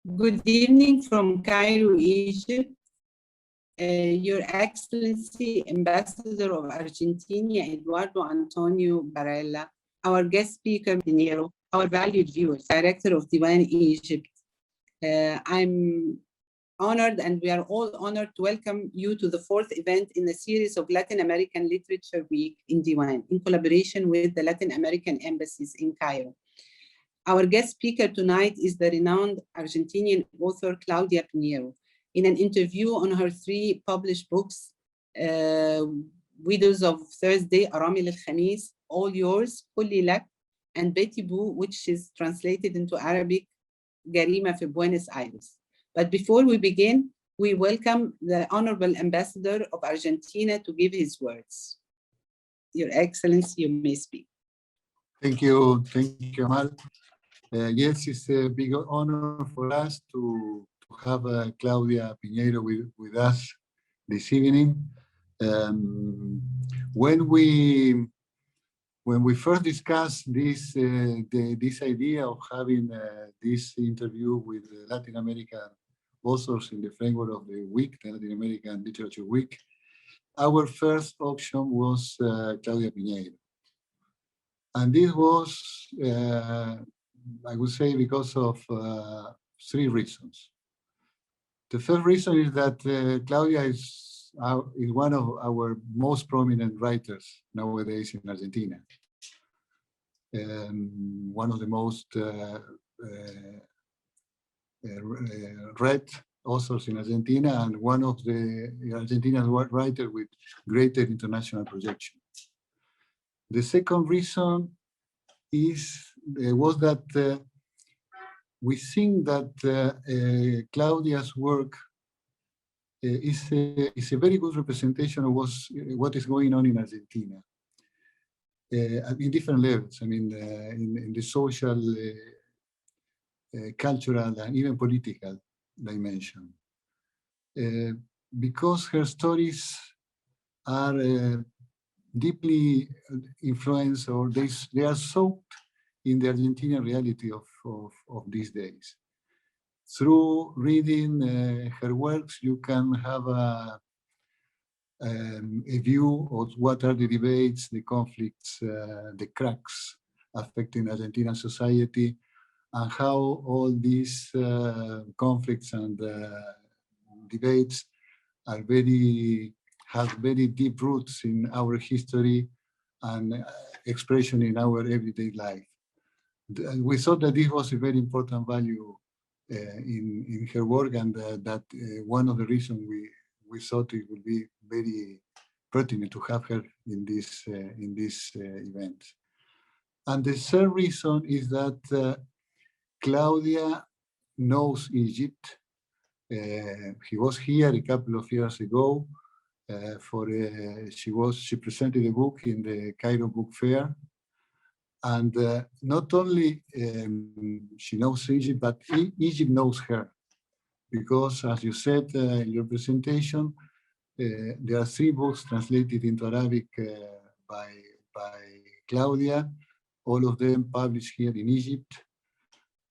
Good evening from Cairo, Egypt. Your Excellency, Ambassador of Argentina, Eduardo Antonio Barella, our guest speaker, Piñeiro, our valued viewers, Director of Diwan Egypt. I'm honored, and we are all honored to welcome you to the fourth event in the series of Latin American Literature Week in Diwan, in collaboration with the Latin American embassies in Cairo. Our guest speaker tonight is the renowned Argentinian author Claudia Piñeiro. In an interview on her 3 published books, Widows of Thursday, أرامل الخميس, All Yours, كل لك, and Vertigo, which is translated into Arabic, جريمة في Buenos Aires. But before we begin, we welcome the Honorable Ambassador of Argentina to give his words. Your Excellency, you may speak. Thank you, Amal. Yes, it's a big honor for us to have Claudia Piñeiro with us this evening. When we first discussed this idea of having this interview with Latin American authors in the framework of the week, the Latin American Literature Week, our first option was Claudia Piñeiro. And this was, I would say, because of 3 reasons. The first reason is that Claudia is one of our most prominent writers nowadays in Argentina. One of the most read authors in Argentina, and one of the Argentinian writers with greater international projection. The second reason was that we think that Claudia's work is a very good representation of what is going on in Argentina in different levels. I mean, in the social, cultural, and even political dimension. Because her stories are deeply influenced, or they are soaked in the Argentinian reality of these days. Through reading her works, you can have a view of what are the debates, the conflicts, the cracks affecting Argentine society, and how all these conflicts and debates are have very deep roots in our history and expression in our everyday life. We thought that this was a very important value in her work, and that one of the reasons we thought it would be very pertinent to have her in this event. And the third reason is that Claudia knows Egypt. He was here a couple of years ago. She presented a book in the Cairo Book Fair, and not only she knows Egypt, but Egypt knows her, because, as you said in your presentation, there are 3 books translated into Arabic by Claudia, all of them published here in Egypt.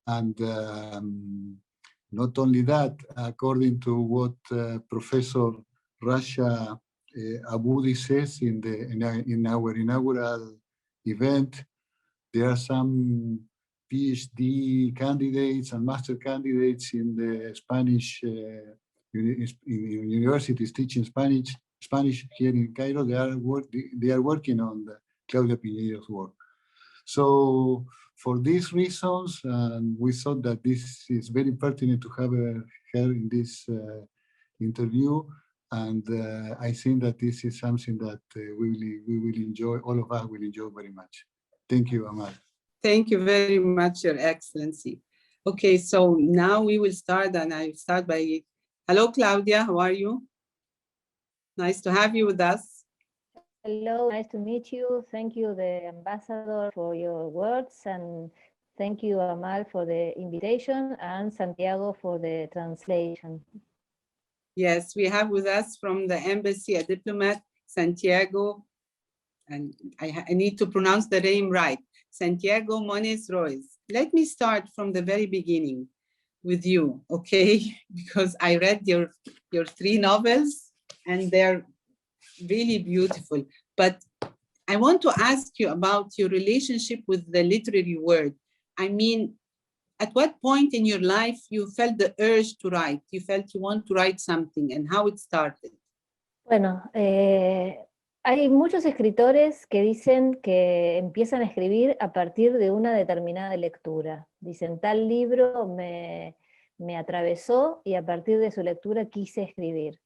And not only that, according to what Professor Rasha Aboudi says in our inaugural event, there are some PhD candidates and master candidates in the Spanish universities teaching Spanish here in Cairo. They are working on Claudia Piñeiro's work. So for these reasons, we thought that this is very pertinent to have her in this interview. And I think that this is something that we will enjoy, all of us will enjoy very much. Thank you, Amal. Thank you very much, Your Excellency. Okay, so now we will start, and I start by, hello, Claudia, how are you? Nice to have you with us. Hello, nice to meet you. Thank you, the ambassador, for your words, and thank you, Amal, for the invitation, and Santiago for the translation. Yes, we have with us from the embassy a diplomat, Santiago, and I need to pronounce the name right, Santiago Moniz Royce. Let me start from the very beginning. with you, okay? Because I read your 3 novels and they're really beautiful. But I want to ask you about your relationship with the literary word. I mean, at what point in your life you felt the urge to write? You felt you want to write something, and how it started? Bueno, hay muchos escritores que dicen que empiezan a escribir a partir de una determinada lectura. Dicen, tal libro me atravesó y a partir de su lectura quise escribir.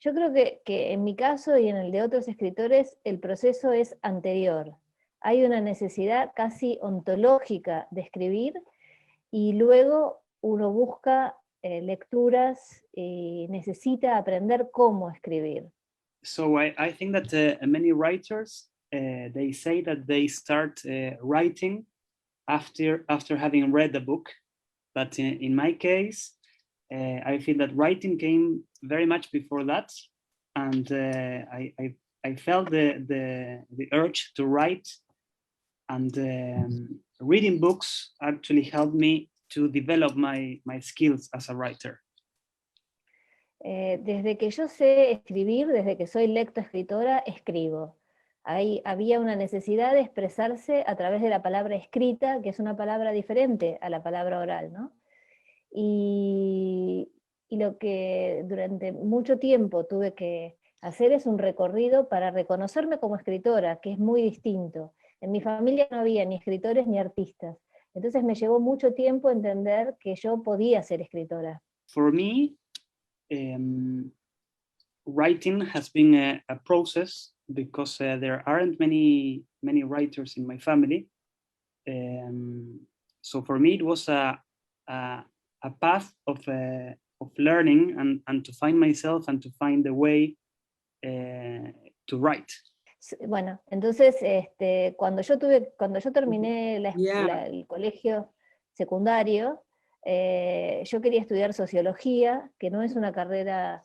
Yo creo que en mi caso y en el de otros escritores el proceso es anterior. Hay una necesidad casi ontológica de escribir y luego uno busca lecturas y necesita aprender cómo escribir. So I think that many writers, they say that they start writing after having read the book. But in my case, I feel that writing came very much before that. And I felt the urge to write, and reading books actually helped me to develop my skills as a writer. Desde que yo sé escribir, desde que soy lectoescritora, escribo. Había una necesidad de expresarse a través de la palabra escrita, que es una palabra diferente a la palabra oral, ¿no? Y lo que durante mucho tiempo tuve que hacer es un recorrido para reconocerme como escritora, que es muy distinto. En mi familia no había ni escritores ni artistas, entonces me llevó mucho tiempo entender que yo podía ser escritora. For me, writing has been a process because there aren't many writers in my family. So for me, it was a path of learning and to find myself and to find the way to write. Bueno, entonces cuando yo terminé el colegio secundario, yo quería estudiar sociología, que no es una carrera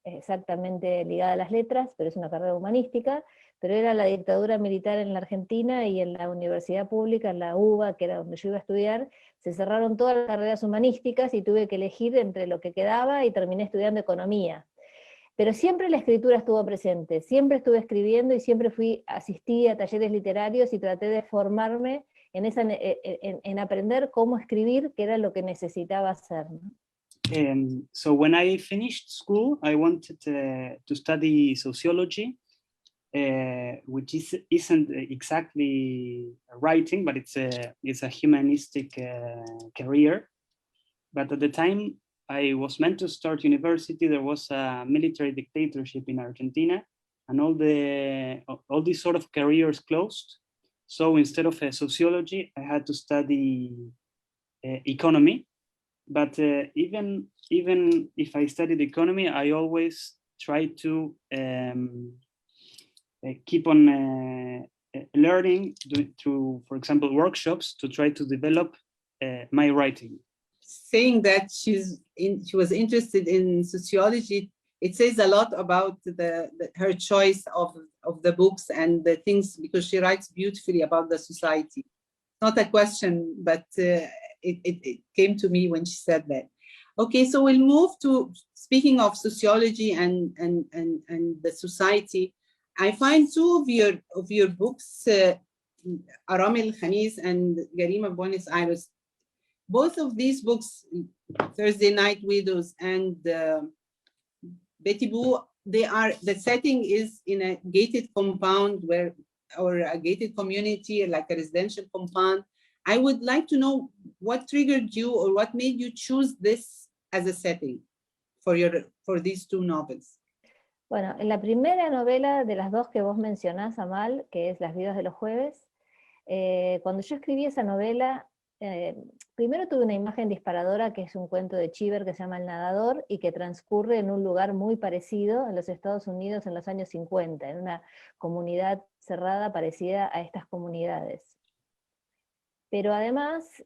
exactamente ligada a las letras, pero es una carrera humanística, pero era la dictadura militar en la Argentina y en la universidad pública, en la UBA, que era donde yo iba a estudiar, se cerraron todas las carreras humanísticas y tuve que elegir entre lo que quedaba y terminé estudiando economía. Pero siempre la escritura estuvo presente, siempre estuve escribiendo y siempre asistí a talleres literarios y traté de formarme en aprender cómo escribir, que era lo que necesitaba hacer, ¿no? So when I finished school, I wanted to study sociology, which isn't exactly writing, but it's a humanistic career. But at the time I was meant to start university, there was a military dictatorship in Argentina, and all these sort of careers closed. So instead of sociology, I had to study economy. But even if I studied economy, I always try to keep on learning through, for example, workshops to try to develop my writing. Saying that she was interested in sociology, it says a lot about her choice of the books and the things, because she writes beautifully about the society. Not a question, but it came to me when she said that. Okay, so we'll move to speaking of sociology and the society. I find two of your books, أرامل الخميس and جريمة بوينس آيرس. Both of these books, Thursday Night Widows and Vertigo, the setting is in a gated compound or a gated community, like a residential compound. I would like to know what triggered you or what made you choose this as a setting for these two novels. Bueno, en la primera novela de las dos que vos mencionás, Amal, que es Las vidas de los jueves, cuando yo escribí esa novela, primero tuve una imagen disparadora, que es un cuento de Cheever que se llama El Nadador, y que transcurre en un lugar muy parecido en los Estados Unidos en los años 50, en una comunidad cerrada parecida a estas comunidades. Pero además,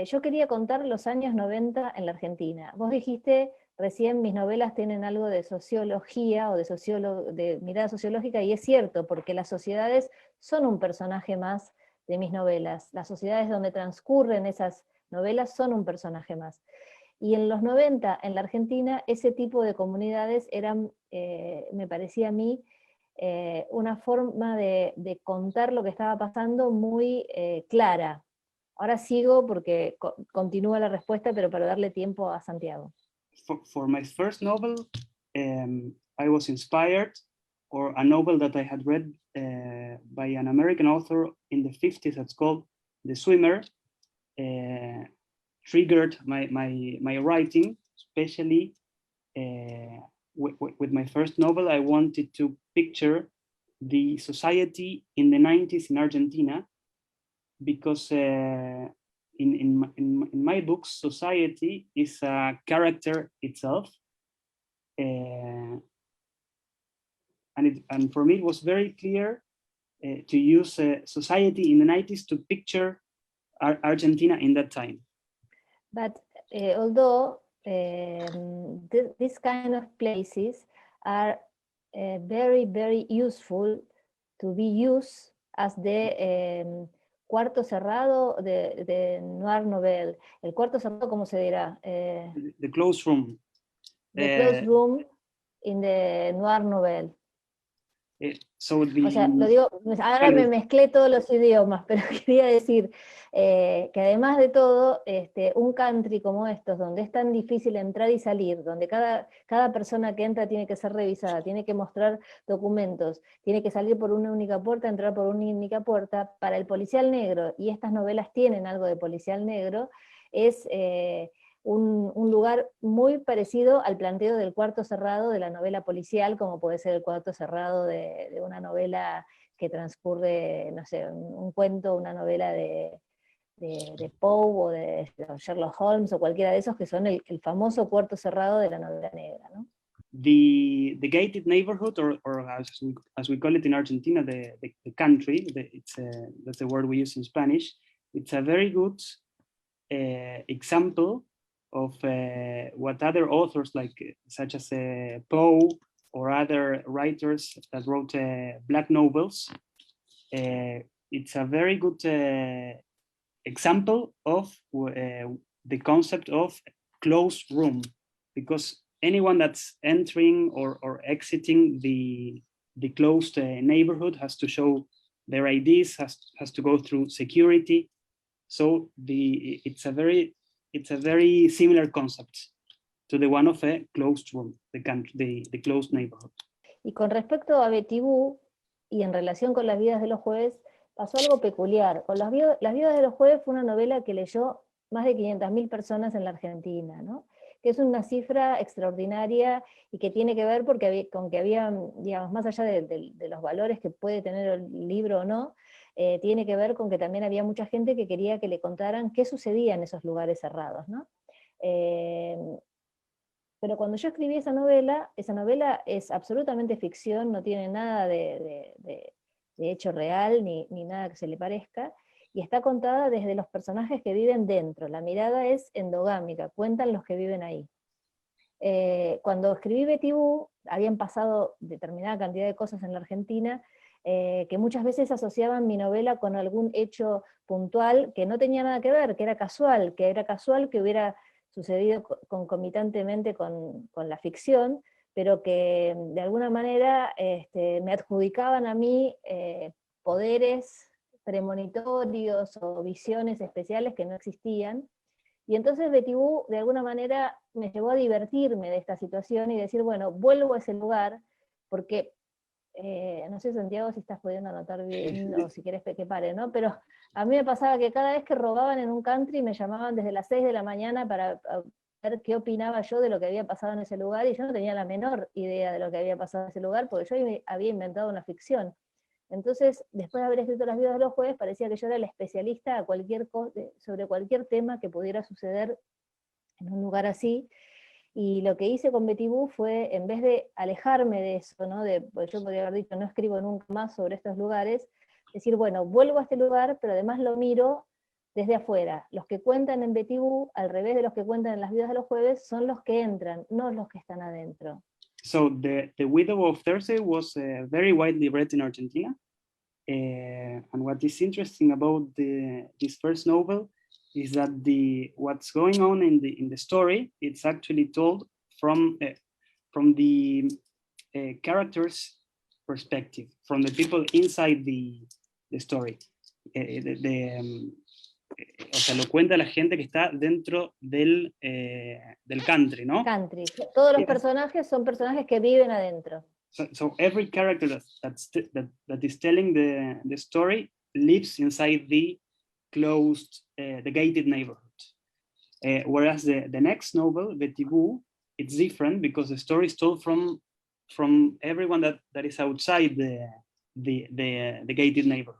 yo quería contar los años 90 en la Argentina. Vos dijiste, recién mis novelas tienen algo de sociología o de mirada sociológica, y es cierto, porque las sociedades son un personaje más de mis novelas. Las sociedades donde transcurren esas novelas son un personaje más. Y en los 90, en la Argentina, ese tipo de comunidades eran, me parecía a mí, una forma de contar lo que estaba pasando muy clara. Ahora sigo porque continúa la respuesta, pero para darle tiempo a Santiago. For my first novel, I was inspired, or a novel that I had read by an American author in the 50s that's called The Swimmer, triggered my writing, especially with my first novel. I wanted to picture the society in the 90s in Argentina, because in my books, society is a character itself. And for me, it was very clear to use society in the 90s to picture Argentina in that time. But although this kind of places are very, very useful to be used as the cuarto cerrado de noir novel. El cuarto cerrado, ¿cómo se dirá? The closed room. The closed room in the noir novel. So o sea, lo digo, ahora me mezclé todos los idiomas, pero quería decir que además de todo, un country como estos, donde es tan difícil entrar y salir, donde cada persona que entra tiene que ser revisada, tiene que mostrar documentos, tiene que salir por una única puerta, entrar por una única puerta, para el policial negro, y estas novelas tienen algo de policial negro, es un lugar muy parecido al planteo del cuarto cerrado de la novela policial, como puede ser el cuarto cerrado de una novela que transcurre, no sé, un cuento, una novela de Poe o de Sherlock Holmes o cualquiera de esos, que son el famoso cuarto cerrado de la novela negra, ¿no? The gated neighborhood, or as we call it in Argentina, the country, that's the word we use in Spanish, it's a very good example of what other authors such as Poe or other writers that wrote black novels. It's a very good example of the concept of closed room, because anyone that's entering or exiting the closed neighborhood has to show their IDs, has to go through security. So it's a very similar concept to the one of a closed room, the closed neighborhood. Y con respecto a Vertigo, y en relación con Las vidas de los jueves, pasó algo peculiar. Con Las vidas de los jueves fue una novela que leyó más de 500.000 personas en la Argentina, ¿no? Que es una cifra extraordinaria y que tiene que ver con que había, digamos, más allá de los valores que puede tener el libro o no, tiene que ver con que también había mucha gente que quería que le contaran qué sucedía en esos lugares cerrados, ¿no? Pero cuando yo escribí esa novela es absolutamente ficción, no tiene nada de hecho real, ni nada que se le parezca, y está contada desde los personajes que viven dentro. La mirada es endogámica, cuentan los que viven ahí. Cuando escribí Vertigo, habían pasado determinada cantidad de cosas en la Argentina, que muchas veces asociaban mi novela con algún hecho puntual que no tenía nada que ver, que era casual que hubiera sucedido concomitantemente con la ficción, pero que de alguna manera me adjudicaban a mí poderes premonitorios o visiones especiales que no existían. Y entonces Vertigo de alguna manera me llevó a divertirme de esta situación y decir, bueno, vuelvo a ese lugar, porque no sé, Santiago, si estás pudiendo anotar bien o si quieres que pare, ¿no? Pero a mí me pasaba que cada vez que robaban en un country me llamaban desde las 6 de la mañana para ver qué opinaba yo de lo que había pasado en ese lugar, y yo no tenía la menor idea de lo que había pasado en ese lugar, porque yo había inventado una ficción. Entonces, después de haber escrito Las vidas de los jueves, parecía que yo era el especialista sobre cualquier tema que pudiera suceder en un lugar así. Y lo que hice con Vertigo fue, en vez de alejarme de eso, ¿no? Porque yo podría haber dicho, no escribo nunca más sobre estos lugares, decir, bueno, vuelvo a este lugar, pero además lo miro desde afuera. Los que cuentan en Vertigo, al revés de los que cuentan en Las vidas de los jueves, son los que entran, no los que están adentro. So the Widow of Thursday was very widely read in Argentina? And what is interesting about this first novel is that what's going on in the story, it's actually told from the characters' perspective, from the people inside the story. O sea, lo cuenta la gente que está dentro del country, ¿no? Country. Todos los personajes son personajes que viven adentro. So every character that is telling the story lives inside the closed, the gated neighborhood. Whereas the next novel, Vertigo, it's different because the story is told from everyone that is outside the gated neighborhood.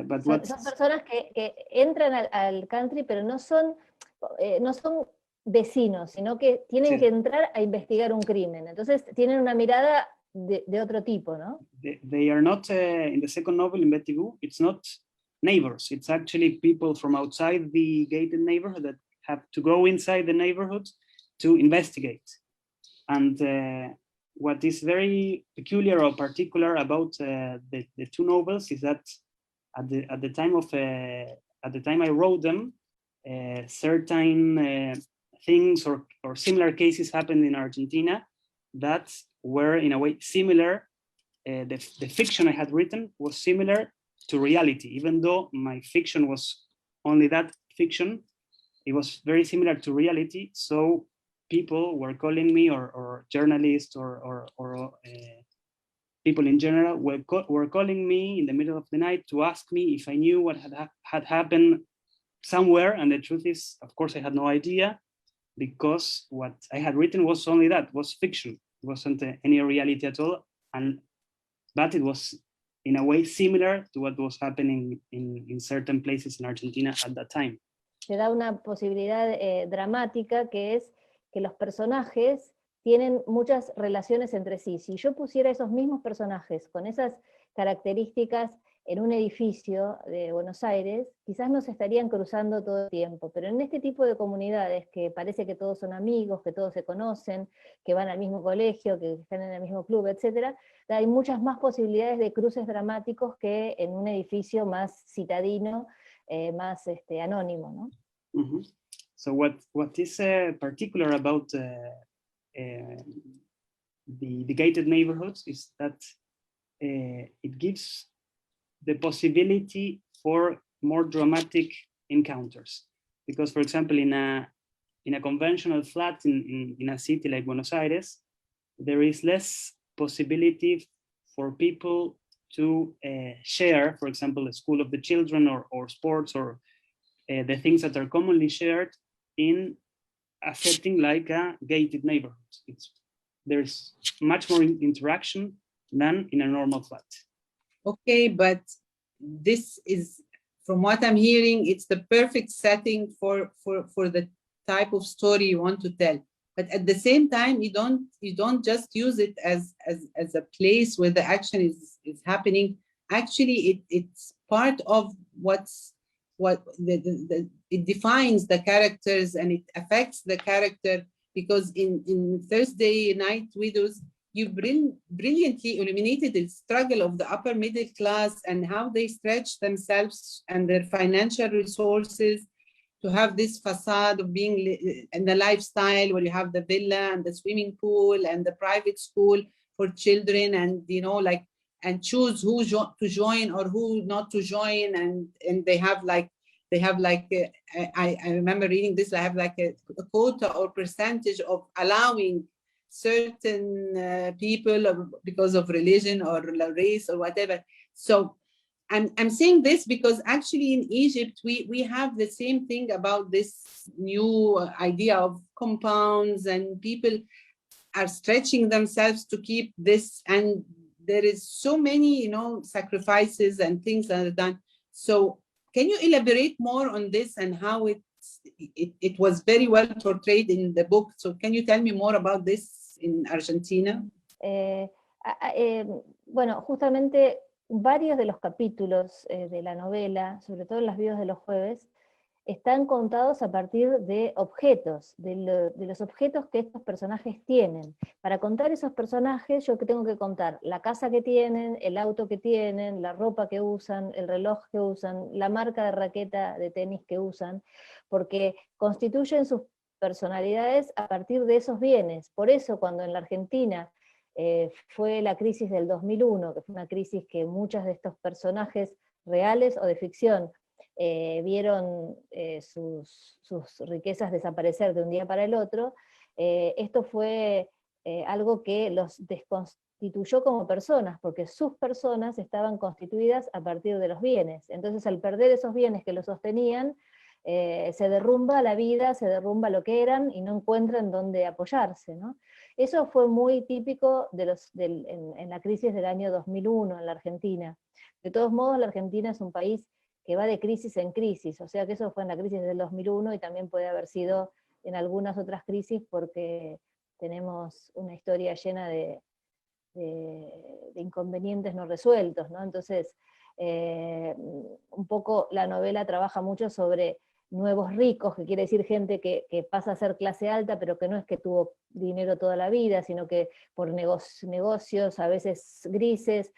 But son personas que entran al country, pero no son vecinos, sino que tienen que entrar a investigar un crimen. Entonces tienen una mirada de otro tipo, ¿no? They are not, in the second novel, in Vertigo, it's not neighbors. It's actually people from outside the gated neighborhood that have to go inside the neighborhood to investigate. And what is very peculiar or particular about the two novels is that at the time I wrote them, certain things or similar cases happened in Argentina that were in a way similar. The fiction I had written was similar to reality, even though my fiction was only that fiction. It was very similar to reality. So people were calling me, or journalists, or people in general were calling me in the middle of the night to ask me if I knew what had happened somewhere. And the truth is, of course, I had no idea, because what I had written was only that, was fiction. It wasn't any reality at all. But it was in a way similar to what was happening in certain places in Argentina at that time. Te da una posibilidad dramática, que es que los personajes tienen muchas relaciones entre sí. Si yo pusiera esos mismos personajes con esas características en un edificio de Buenos Aires, quizás no se estarían cruzando todo el tiempo, pero en este tipo de comunidades que parece que todos son amigos, que todos se conocen, que van al mismo colegio, que están en el mismo club, etc., hay muchas más posibilidades de cruces dramáticos que en un edificio más citadino, más anónimo, ¿no? Mm-hmm. So what is particular about the gated neighborhoods is that it gives the possibility for more dramatic encounters. Because, for example, in a conventional flat in a city like Buenos Aires, there is less possibility for people to share, for example, the school of the children, or sports, or the things that are commonly shared in a setting like a gated neighborhood. There's much more interaction than in a normal flat. Okay, but this is, from what I'm hearing, it's the perfect setting for the type of story you want to tell. But at the same time, you don't just use it as a place where the action is happening. Actually, it's part of it defines the characters, and it affects the character, because in Thursday Night Widows, you brilliantly illuminated the struggle of the upper middle class and how they stretch themselves and their financial resources to have this facade of being in the lifestyle where you have the villa and the swimming pool and the private school for children, and and choose who to join or who not to join, and they have I remember reading this. I have like a quota or percentage of allowing certain people because of religion or race or whatever. So I'm saying this because actually in Egypt we have the same thing about this new idea of compounds, and people are stretching themselves to keep this, and there is so many sacrifices and things that are done. So can you elaborate more on this and how it was very well portrayed in the book? So can you tell me more about this in Argentina? Bueno, justamente varios de los capítulos de la novela, sobre todo en las videos de los jueves, están contados a partir de objetos, de los objetos que estos personajes tienen. Para contar esos personajes, yo tengo que contar la casa que tienen, el auto que tienen, la ropa que usan, el reloj que usan, la marca de raqueta de tenis que usan, porque constituyen sus personalidades a partir de esos bienes. Por eso cuando en la Argentina fue la crisis del 2001, que fue una crisis que muchos de estos personajes reales o de ficción vieron sus riquezas desaparecer de un día para el otro, esto fue algo que los desconstituyó como personas, porque sus personas estaban constituidas a partir de los bienes. Entonces al perder esos bienes que los sostenían, se derrumba la vida, se derrumba lo que eran y no encuentran dónde apoyarse, ¿no? Eso fue muy típico en la crisis del año 2001 en la Argentina. De todos modos, la Argentina es un país que va de crisis en crisis, o sea que eso fue en la crisis del 2001 y también puede haber sido en algunas otras crisis porque tenemos una historia llena de inconvenientes no resueltos, ¿no? Entonces, un poco la novela trabaja mucho sobre nuevos ricos, que quiere decir gente que pasa a ser clase alta, pero que no es que tuvo dinero toda la vida, sino que por negocios a veces grises,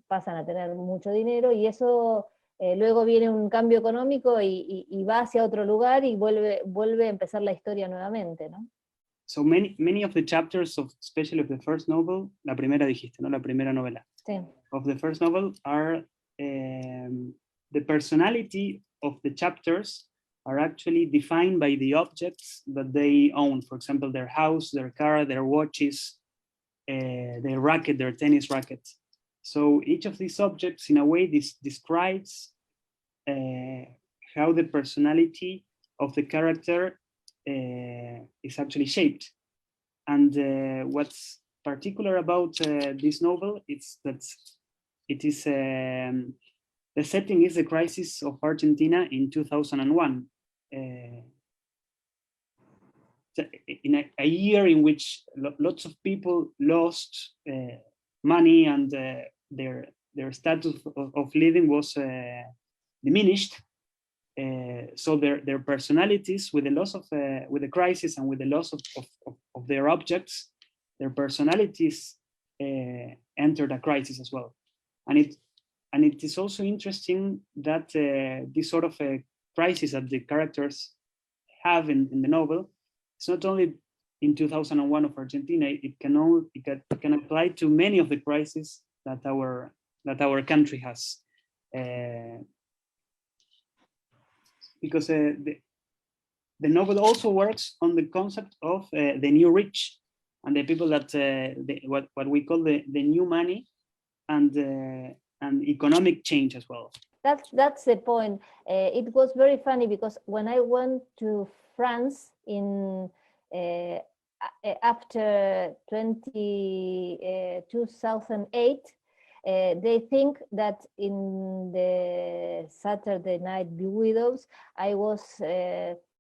pasan a tener mucho dinero, y eso luego viene un cambio económico y va hacia otro lugar y vuelve a empezar la historia nuevamente, ¿no? So many of the chapters of, especially of the first novel, la primera dijiste, ¿no? La primera novela. Sí. Of the first novel are the personality of the chapters are actually defined by the objects that they own. For example, their house, their car, their watches, their racket, their tennis racket. So each of these objects, in a way, describes how the personality of the character is actually shaped. And what's particular about this novel is that it is the setting is the crisis of Argentina in 2001. In a year in which lots of people lost money and their status of living was diminished. So their personalities, with the loss of with the crisis and with the loss of their objects, their personalities entered a crisis as well. And it is also interesting that this sort of a crisis that the characters have in the novel, it's not only in 2001 of Argentina, it can apply to many of the crises that our country has. Because the novel also works on the concept of the new rich and the people that what we call the new money and economic change as well. That's the point. It was very funny because when I went to France in after 2008, they think that in the Saturday Night Widows, I was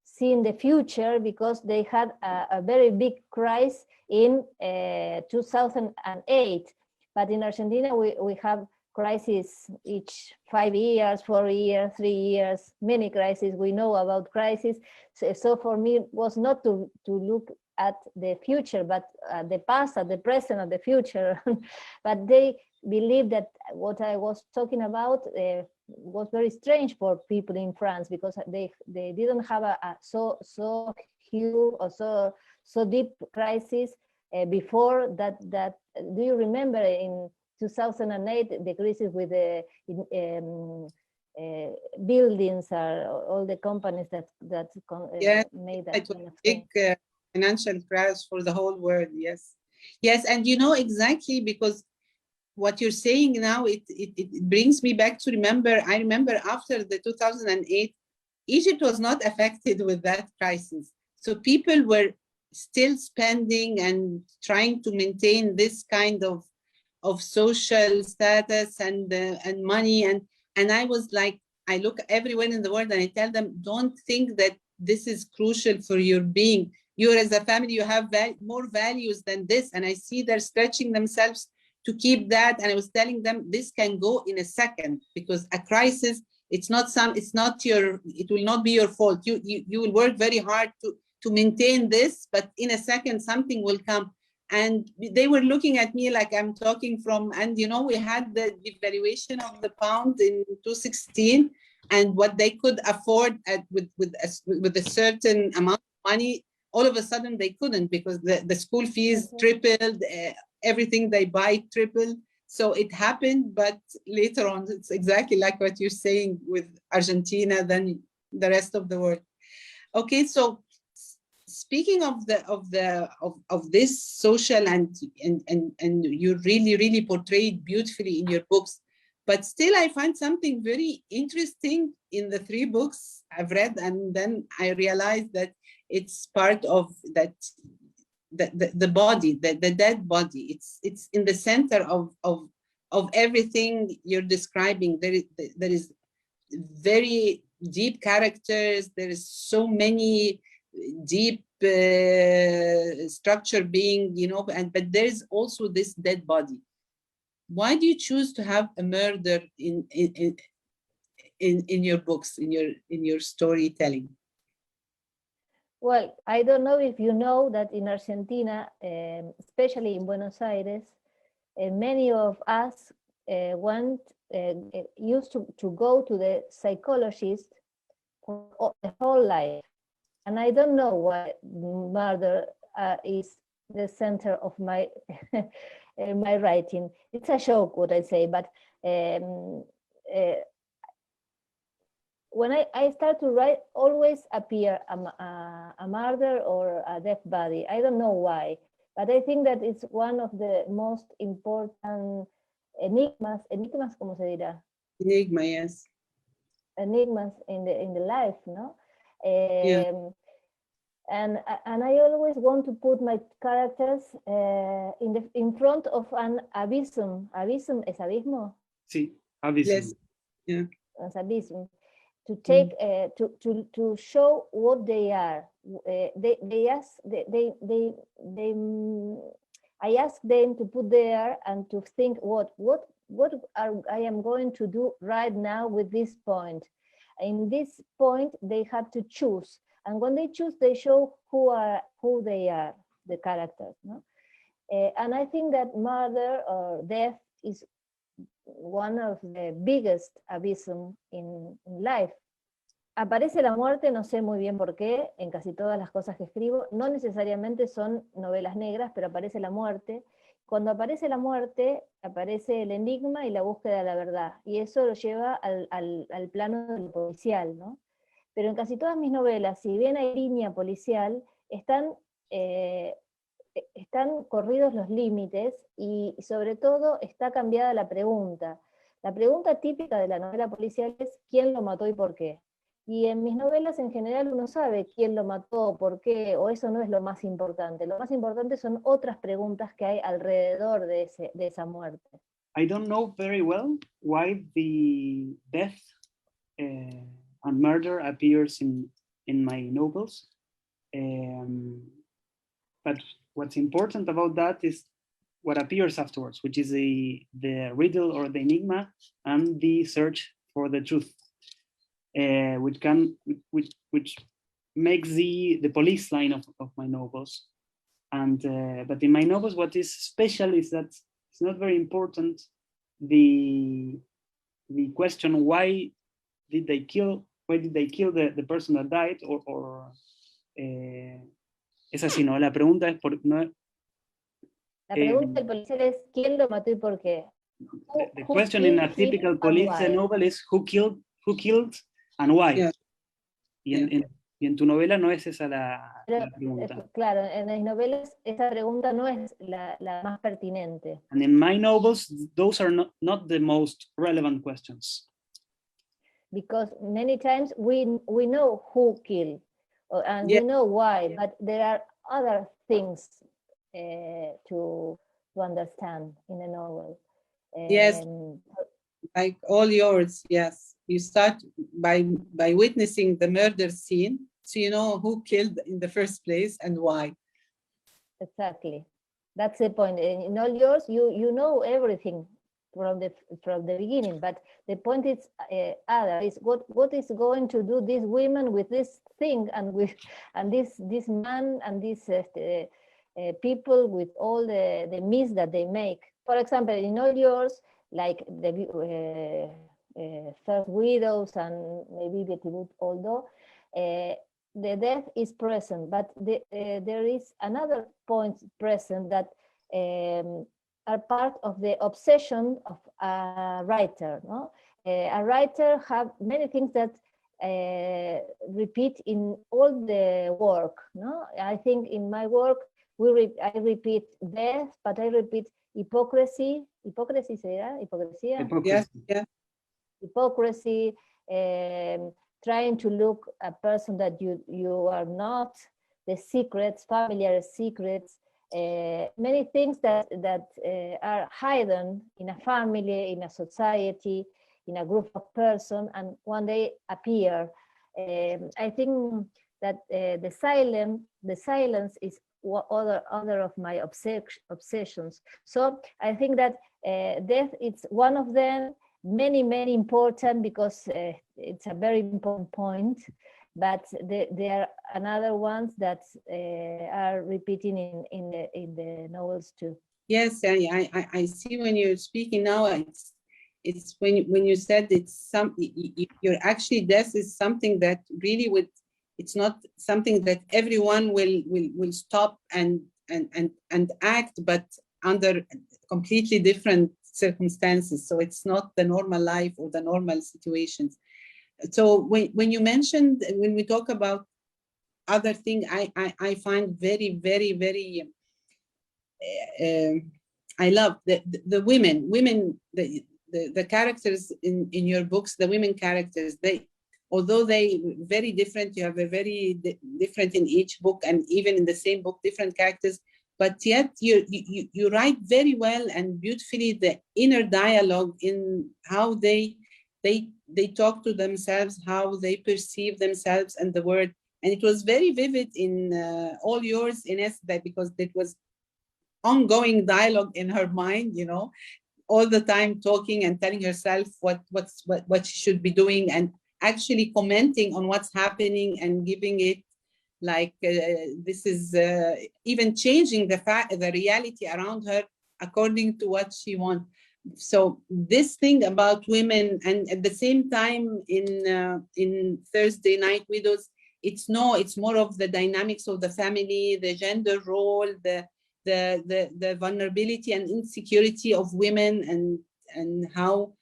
seeing the future because they had a very big crisis in 2008. But in Argentina, we have crises each 5 years, 4 years, 3 years, many crises. We know about crises. So for me, it was not to look at the future, but the past, at the present, at the future. But they believe that what I was talking about was very strange for people in France because they didn't have a so huge or so deep crisis before that. Do you remember in 2008 the crisis with the buildings or all the companies that made that kind of thing? Big financial crash for the whole world. Yes, and you know exactly, because what you're saying now, it brings me back to I remember after the 2008, Egypt was not affected with that crisis. So people were still spending and trying to maintain this kind of social status and money. And I was like, I look everywhere in the world and I tell them, don't think that this is crucial for your being. You as a family, you have more values than this. And I see they're stretching themselves to keep that. And I was telling them this can go in a second because a crisis It's not your, it will not be your fault. You will work very hard to maintain this, but in a second, something will come. And they were looking at me like I'm talking from, and you know, we had the devaluation of the pound in 2016, and what they could afford with a certain amount of money, all of a sudden they couldn't, because the school fees tripled, everything they buy tripled. So it happened, but later on, it's exactly like what you're saying with Argentina, then the rest of the world. Okay, so speaking of this social, and you really portrayed beautifully in your books, but still I find something very interesting in the 3 books I've read, and then I realized that it's part of that. The body, the dead body, it's in the center of everything you're describing. There is very deep characters. There is so many deep structure being, you know, but there is also this dead body. Why do you choose to have a murder in your books, in your storytelling? Well, I don't know if you know that in Argentina, especially in Buenos Aires, many of us used to go to the psychologist for the whole life. And I don't know why murder is the center of my my writing. It's a joke, what I say, but when I start to write, always appear a murder or a dead body. I don't know why, but I think that it's one of the most important enigmas, ¿cómo se dirá? Enigma, yes. Enigmas in the life, no? Yeah. And I always want to put my characters in front of an abysm. Abysm es abismo? Sí, abysm. Yes. Yeah. As abysm. To take to show what they are. I ask them to put there and to think what I am going to do right now with this point. In this point, they have to choose, and when they choose, they show who they are, the characters. No? And I think that murder or death is one of the biggest abysm in life. Aparece la muerte, no sé muy bien por qué, en casi todas las cosas que escribo. No necesariamente son novelas negras, pero aparece la muerte. Cuando aparece la muerte, aparece el enigma y la búsqueda de la verdad. Y eso lo lleva al plano del policial, ¿no? Pero en casi todas mis novelas, si bien hay línea policial, están corridos los límites y sobre todo está cambiada la pregunta. La pregunta típica de la novela policial es ¿quién lo mató y por qué? Y en mis novelas en general uno sabe quién lo mató, por qué, o eso no es lo más importante. Lo más importante son otras preguntas que hay alrededor de esa muerte. I don't know very well why the death and murder appears in my novels. But what's important about that is what appears afterwards, which is the riddle or the enigma and the search for the truth, which makes the police line of my novels. And but in my novels, what is special is that it's not very important the question why did they kill the person that died, or es así, ¿no? La pregunta es La pregunta del policial es ¿quién lo mató y por qué? The question in a typical police novel is who killed and why. Yeah. Y en tu novela no es esa la pregunta. Claro, en las novelas esa pregunta no es la más pertinente. And in my novels, those are not the most relevant questions. Because many times we know who killed and we know why, but there are other things to understand in a novel. Yes, like all yours, yes. You start by witnessing the murder scene, so you know who killed in the first place and why. Exactly. That's the point. In all yours, you know everything from the beginning. But the point is other is what is going to do these women with this thing and this man and these people with all the myths that they make. For example, in all yours, like the First Widows and maybe Vertigo, although the death is present, but there is another point present that are part of the obsession of a writer. No? A writer have many things that repeat in all the work. No? I think in my work, I repeat death, but I repeat hypocrisy. Hypocrisy, Hypocrisía? Yes, yeah. Hypocrisy, trying to look a person that you are not, the secrets, familiar secrets, many things that are hidden in a family, in a society, in a group of persons, and one day appear. I think that the silence is other of my obsessions. So I think that death is one of them, many important, because it's a very important point, but there are another ones that are repeating in the novels too. Yes, I see when you're speaking now, it's when you said it's you're actually, death is something that really it's not something that everyone will stop and act, but under completely different circumstances. So it's not the normal life or the normal situations. So when you mentioned, when we talk about other thing, I find very, very, very, I love the women, the characters in your books, the women characters, although they very different, you have a very different in each book, and even in the same book, different characters, but yet you write very well and beautifully the inner dialogue in how they talk to themselves, how they perceive themselves and the word. And it was very vivid in all yours, Ines, that because it was ongoing dialogue in her mind, all the time talking and telling herself what she should be doing, and actually commenting on what's happening and giving it like this is even changing the reality around her according to what she wants. So this thing about women, and at the same time in Thursday Night Widows, it's more of the dynamics of the family, the gender role, the vulnerability and insecurity of women, and how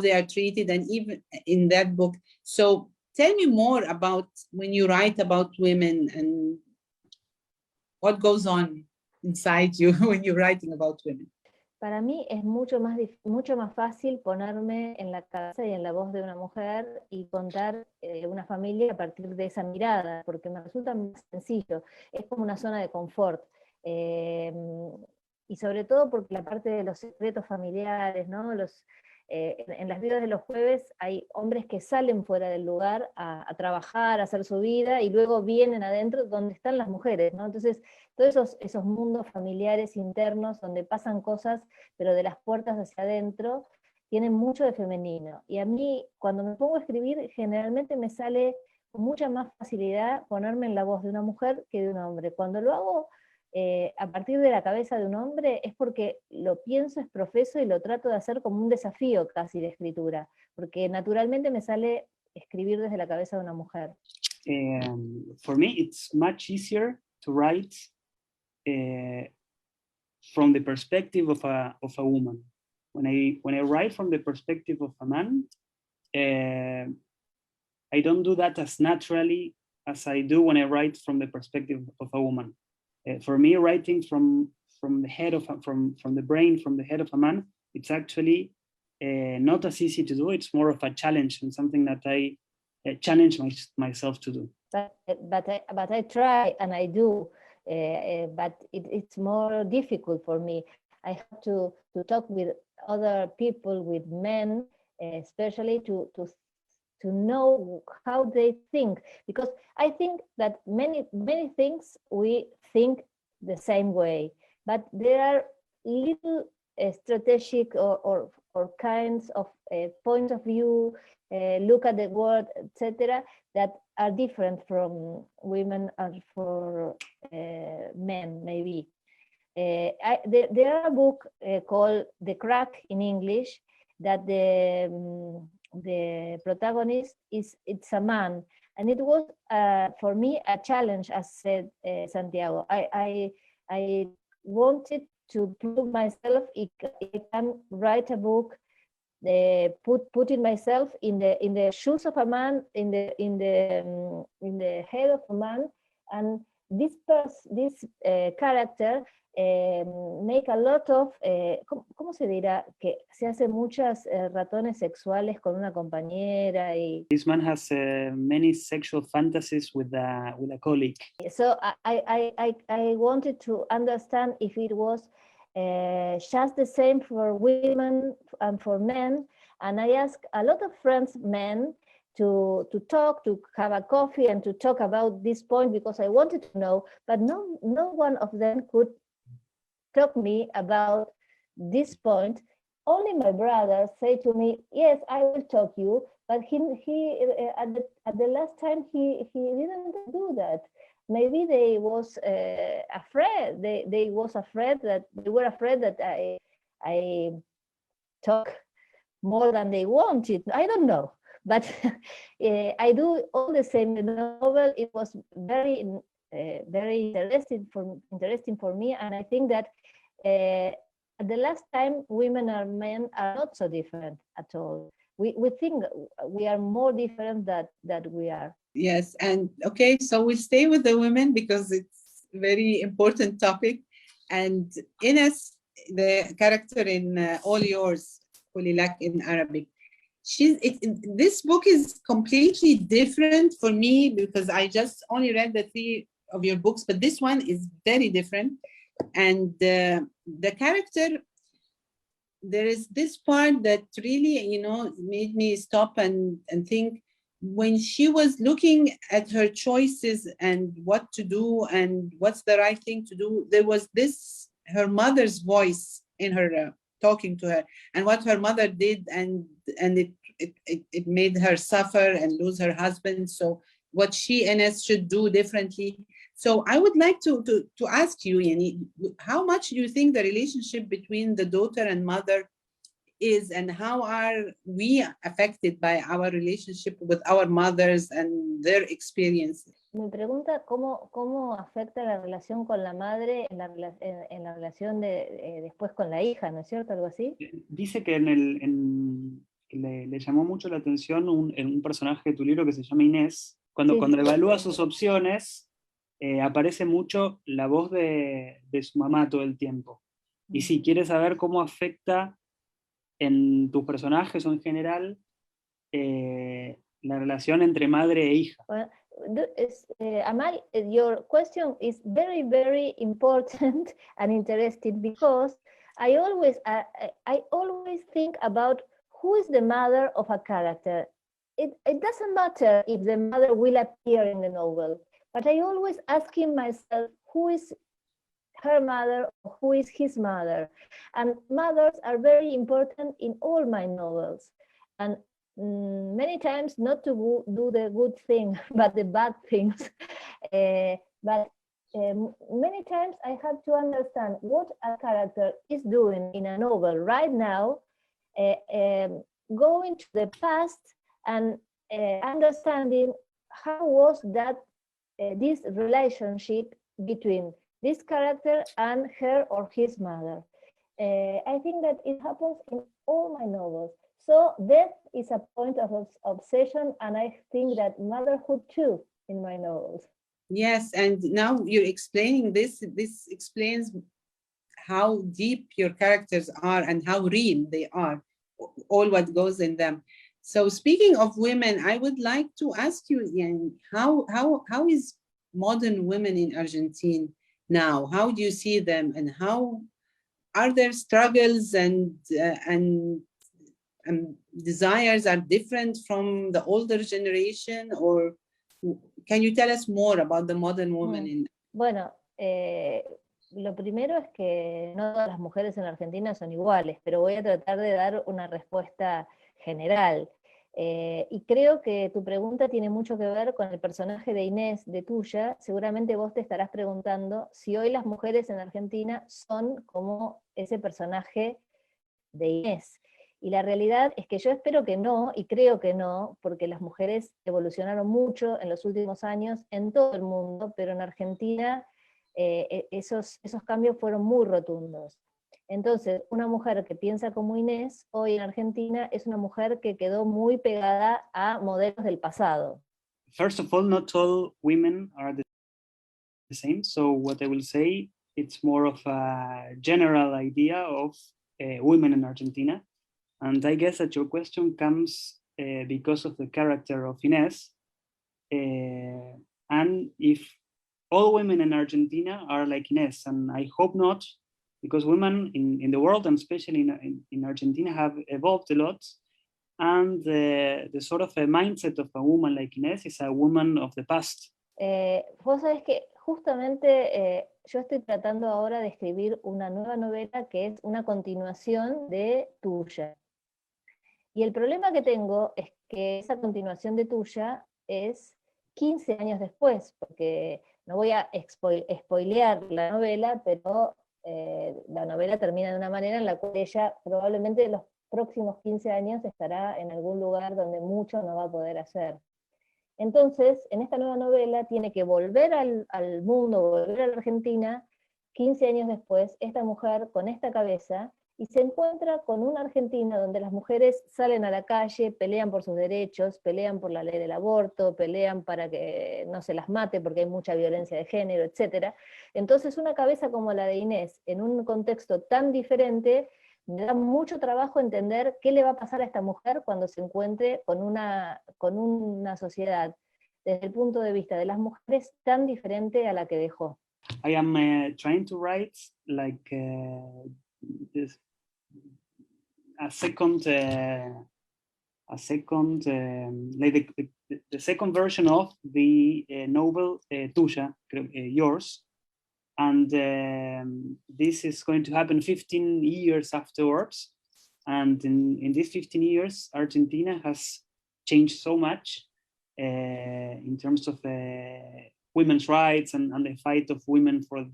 they are treated, and even in that book. So tell me more about when you write about women and what goes on inside you when you're writing about women. Para mí es mucho más fácil ponerme en la cabeza y en la voz de una mujer y contar una familia a partir de esa mirada, porque me resulta más sencillo, es como una zona de confort. Y sobre todo porque la parte de los secretos familiares, ¿no? En las vidas de los jueves hay hombres que salen fuera del lugar a trabajar, a hacer su vida, y luego vienen adentro donde están las mujeres, ¿no? Entonces, todos esos mundos familiares internos donde pasan cosas, pero de las puertas hacia adentro, tienen mucho de femenino. Y a mí, cuando me pongo a escribir, generalmente me sale con mucha más facilidad ponerme en la voz de una mujer que de un hombre. Cuando lo hago a partir de la cabeza de un hombre es porque lo pienso, exprofeso y lo trato de hacer como un desafío casi de escritura, porque naturalmente me sale escribir desde la cabeza de una mujer. For me, it's much easier to write from the perspective of a woman. When I write from the perspective of a man, I don't do that as naturally as I do when I write from the perspective of a woman. For me, writing from the head from the brain, from the head of a man, it's actually not as easy to do. It's more of a challenge and something that I challenge myself to do. But I try and I do, but it's more difficult for me. I have to talk with other people, with men, especially to know how they think, because I think that many things we think the same way, but there are little strategic or kinds of point of view, look at the world, etc., that are different from women and for men, maybe. There are a book called The Crack in English, that the protagonist it's a man, and it was for me a challenge, as said Santiago. I wanted to prove myself. I can write a book, putting myself in the shoes of a man, in the head of a man, and this character make a lot of, ¿cómo se dirá? Que se hace muchas ratones sexuales con una compañera y... This man has many sexual fantasies with a colleague. So I wanted to understand if it was just the same for women and for men, and I asked a lot of friends, men, to talk, to have a coffee and to talk about this point, because I wanted to know, but no one of them could talk me about this point. Only my brother said to me, yes, I will talk you, but he at the last time he didn't do that. Maybe they was afraid. They were afraid that I talk more than they wanted. I don't know, but I do all the same. The novel, it was very interesting for me, and I think that at the last time, women and men are not so different at all. We think we are more different than we are. Yes, and okay, so we'll stay with the women because it's a very important topic. And Ines, the character in All Yours, Kulilak in Arabic, this book is completely different for me because I just only read the 3 of your books, but this one is very different. And the character, there is this part that really, made me stop and think. When she was looking at her choices and what to do and what's the right thing to do, there was her mother's voice in her talking to her, and what her mother did, and it made her suffer and lose her husband. So what she, Ines, should do differently. So I would like to ask you, Yani, how much do you think the relationship between the daughter and mother is, and how are we affected by our relationship with our mothers and their experiences? Me pregunta cómo afecta la relación con la madre en la relación después con la hija, ¿no es cierto? Algo así. Dice que le llamó mucho la atención un personaje de tu libro que se llama Inés. Cuando evalúa sus opciones, aparece mucho la voz de su mamá todo el tiempo. Y si quiere saber cómo afecta en tus personajes o en general la relación entre madre e hija. Well, Amal, your question is very, very important and interesting, because I always think about who is the mother of a character. It doesn't matter if the mother will appear in the novel, but I always asking myself, who is her mother, or who is his mother? And mothers are very important in all my novels. And many times not to do the good thing, but the bad things. But many times I have to understand what a character is doing in a novel right now, going to the past and understanding how was that this relationship between this character and her or his mother. I think that it happens in all my novels. So death is a point of obsession, and I think that motherhood too in my novels. Yes, and now you're explaining this. This explains how deep your characters are and how real they are, all what goes in them. So speaking of women, I would like to ask you, Ian, how is modern women in Argentina now? How do you see them, and how are their struggles and desires are different from the older generation? Or can you tell us more about the modern woman? Bueno, lo primero es que no todas las mujeres en Argentina son iguales, pero voy a tratar de dar una respuesta general. Y creo que tu pregunta tiene mucho que ver con el personaje de Inés, de Tuya. Seguramente vos te estarás preguntando si hoy las mujeres en Argentina son como ese personaje de Inés. Y la realidad es que yo espero que no, y creo que no, porque las mujeres evolucionaron mucho en los últimos años en todo el mundo, pero en Argentina esos cambios fueron muy rotundos. Entonces, una mujer que piensa como Inés, hoy en Argentina, es una mujer que quedó muy pegada a modelos del pasado. First of all, not all women are the same. So what I will say, it's more of a general idea of women in Argentina. And I guess that your question comes because of the character of Inés. And if all women in Argentina are like Inés, and I hope not, because women in the world, and especially in Argentina, have evolved a lot. And the sort of a mindset of a woman like Inés is a woman of the past. Vos sabés que justamente yo estoy tratando ahora de escribir una nueva novela que es una continuación de Tuya. Y el problema que tengo es que esa continuación de Tuya es 15 años después, porque no voy a spoilear la novela, pero la novela termina de una manera en la cual ella probablemente en los próximos 15 años estará en algún lugar donde mucho no va a poder hacer. Entonces, en esta nueva novela tiene que volver al mundo, volver a la Argentina, 15 años después, esta mujer con esta cabeza, y se encuentra con una Argentina donde las mujeres salen a la calle, pelean por sus derechos, pelean por la ley del aborto, pelean para que no se las mate porque hay mucha violencia de género, etc. Entonces una cabeza como la de Inés, en un contexto tan diferente, me da mucho trabajo entender qué le va a pasar a esta mujer cuando se encuentre con una sociedad, desde el punto de vista de las mujeres, tan diferente a la que dejó. I am trying to write like this, a second like the second version of the novel Tuya, yours, and this is going to happen 15 years afterwards. And in these 15 years, Argentina has changed so much in terms of women's rights and the fight of women for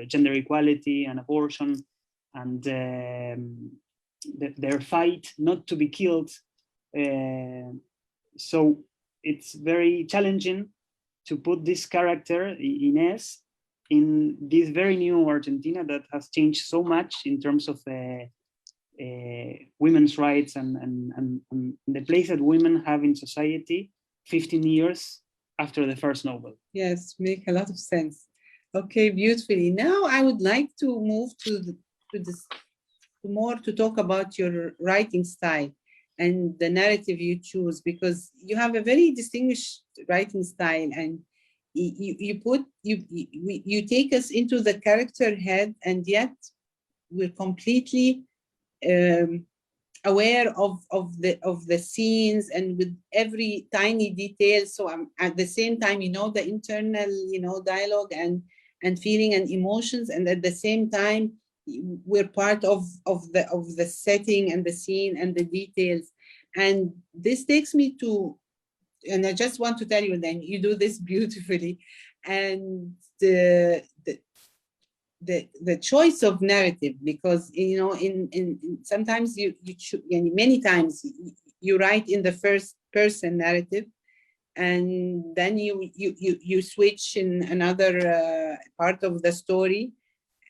gender equality and abortion, and their fight not to be killed. So it's very challenging to put this character, Inés, in this very new Argentina that has changed so much in terms of women's rights and the place that women have in society 15 years after the first novel. Yes, make a lot of sense. Okay, beautifully. Now I would like to move to talk about your writing style and the narrative you choose, because you have a very distinguished writing style, and you take us into the character head, and yet we're completely aware of the scenes and with every tiny detail. So at the same time, the internal, dialogue and feeling and emotions, and at the same time, we're part of the setting and the scene and the details. And this takes me to, and I just want to tell you, then you do this beautifully, and the choice of narrative, because in sometimes many times you write in the first person narrative, and then you switch in another part of the story,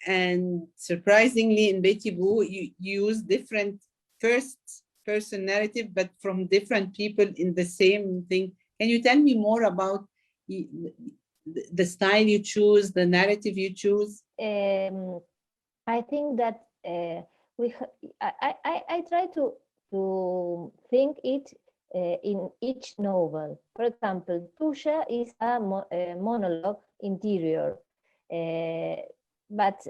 and surprisingly in Vertigo you use different first person narrative, but from different people in the same thing. Can you tell me more about the style you choose, the narrative you choose? I think that I try to think it in each novel. For example, Tuya is a monologue interior, but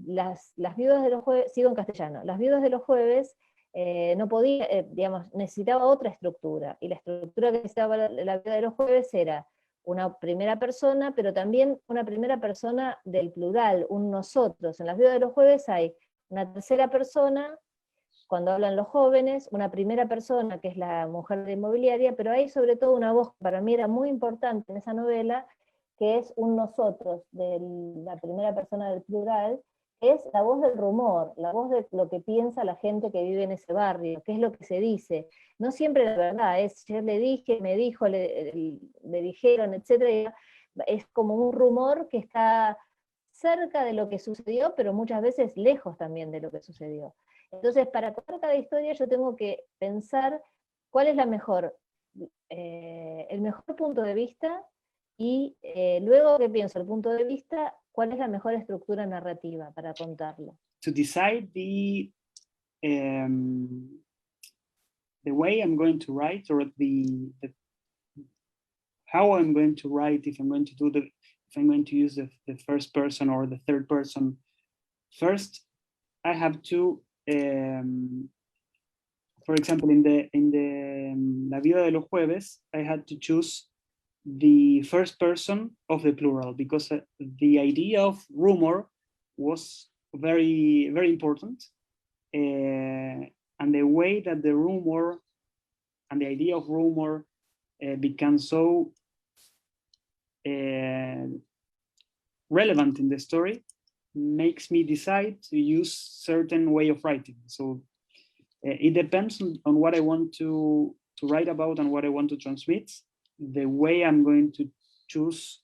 las viudas de los jueves, sigo en castellano, las viudas de los jueves no podía, necesitaba otra estructura, y la estructura que necesitaba la viuda de los jueves era una primera persona, pero también una primera persona del plural, un nosotros. En las vidas de los jueves hay una tercera persona, cuando hablan los jóvenes, una primera persona, que es la mujer de inmobiliaria, pero hay sobre todo una voz que para mí era muy importante en esa novela, que es un nosotros, de la primera persona del plural, es la voz del rumor, la voz de lo que piensa la gente que vive en ese barrio, qué es lo que se dice. No siempre la verdad, es yo le dije, me dijo, le dijeron, etc. Es como un rumor que está cerca de lo que sucedió, pero muchas veces lejos también de lo que sucedió. Entonces, para contar cada historia yo tengo que pensar cuál es el mejor punto de vista, y luego que pienso el punto de vista, cuál es la mejor estructura narrativa para contarlo. To decide the way I'm going to write, or how I'm going to write, if I'm going to use the first person or the third person. First, I have to, for example, in the La Vida de los Jueves, I had to choose the first person of the plural, because the idea of rumor was very, very important. And the way that the rumor and the idea of rumor becomes so relevant in the story makes me decide to use certain way of writing. So it depends on what I want to write about and what I want to transmit, the way I'm going to choose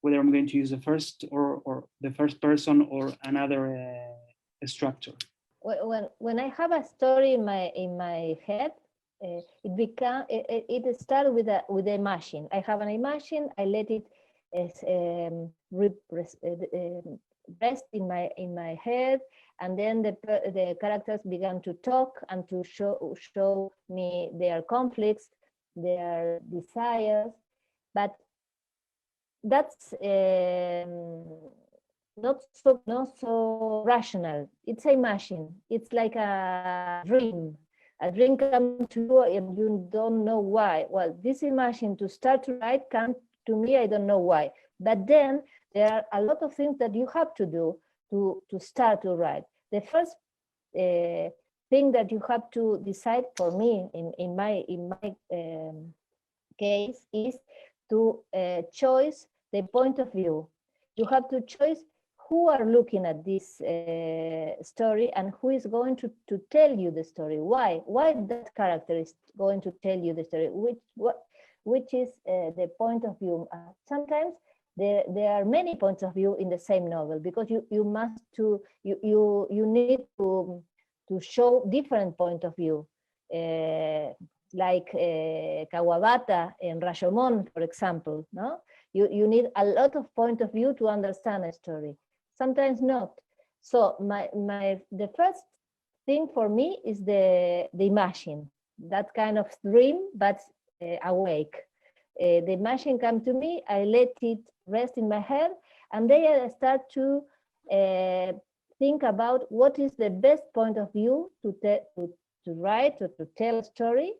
whether I'm going to use the first or the first person or another structure. When I have a story in my head, it starts with the imagine. I have an imagine. I let it rest in my head, and then the characters began to talk and to show me their conflicts, their desires, but that's not so rational. It's a machine. It's like a dream. A dream comes to you and you don't know why. Well, this imagine to start to write comes to me, I don't know why. But then there are a lot of things that you have to do to start to write. The first thing that you have to decide, for me, in my case, is to choose the point of view. You have to choose who are looking at this story and who is going to tell you the story. Why that character is going to tell you the story, which is the point of view. Sometimes there are many points of view in the same novel, because you need to show different point of view, like Kawabata and Rashomon, for example. No, you need a lot of point of view to understand a story. Sometimes not. So the first thing for me is the imagine, that kind of dream, but awake. The imagine come to me, I let it rest in my head, and then I start to think about what is the best point of view to write or to tell a story.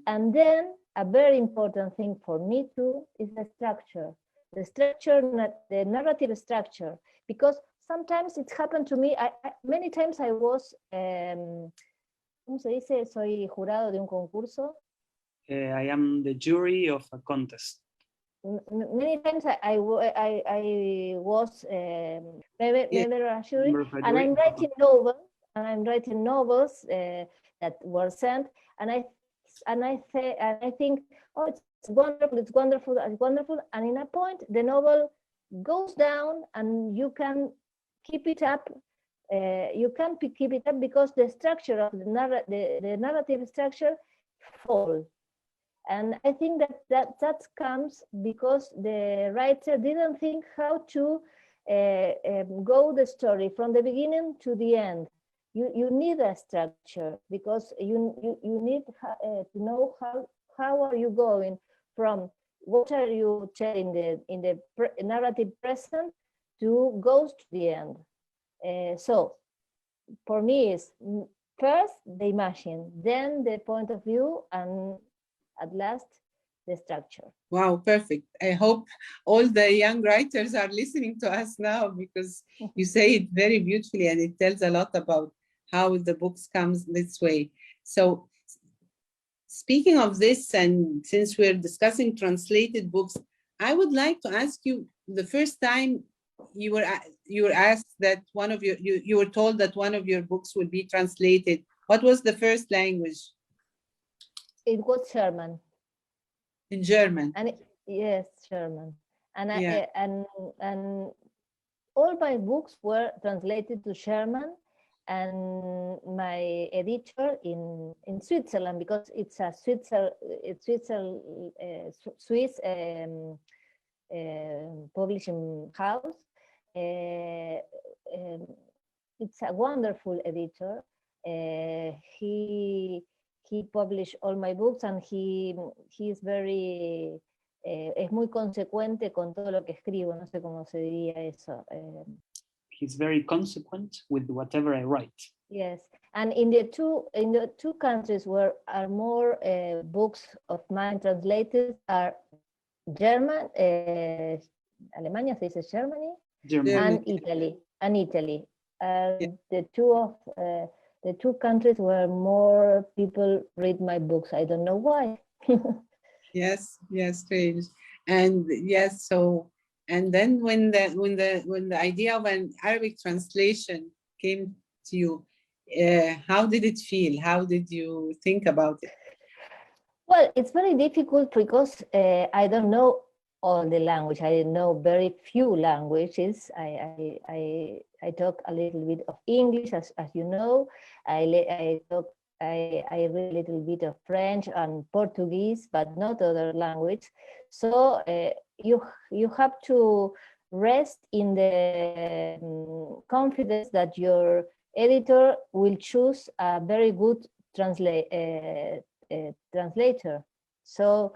And then a very important thing for me too is the structure. The narrative structure, because sometimes it's happened to me. Many times I was, ¿cómo se dice? Soy jurado de un concurso. I am the jury of a contest. Many times I was member of a jury, and I'm writing novels that were sent, and I think, oh, it's wonderful, and in a point the novel goes down, and you can keep it up. You can't keep it up because the structure of the narrative structure falls. And I think that comes because the writer didn't think how to go the story from the beginning to the end. You need a structure, because you need to know how are you going from what are you telling in the narrative present to goes to the end. So for me, it's first the imagine, then the point of view, and at last the structure. Wow, perfect. I hope all the young writers are listening to us now, because you say it very beautifully and it tells a lot about how the books comes this way. So speaking of this, and since we're discussing translated books, I would like to ask you, the first time you were asked that one of your, you were told that one of your books would be translated, what was the first language? It was German. In German. And yes, German. And Yeah. and all my books were translated to German, and my editor in Switzerland, because it's a Swiss publishing house. It's a wonderful editor. He published all my books, and he is very, es muy consecuente con todo lo que escribo, no sé cómo se diría eso. He's very consequent with whatever I write. Yes, and in the two countries where are more books of mine translated are German, Alemania se dice Germany, and Italy, Yeah. The two countries where more people read my books. I don't know why. Yes, strange. And yes, so, and then when the idea of an Arabic translation came to you, how did it feel? How did you think about it? Well, it's very difficult because I don't know all the language. I know very few languages. I talk a little bit of English, as you know. I read a little bit of French and Portuguese, but not other language. So you have to rest in the confidence that your editor will choose a very good translator. So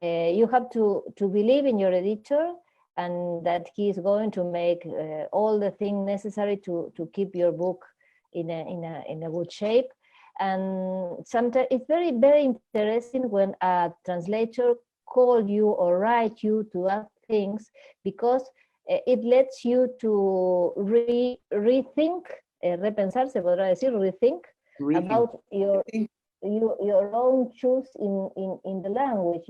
you have to believe in your editor, and that he is going to make all the things necessary to keep your book in a good shape. And sometimes it's very, very interesting when a translator call you or write you to ask things, because it lets you to rethink, repensar, se podrá decir, rethink about your own choice in the language.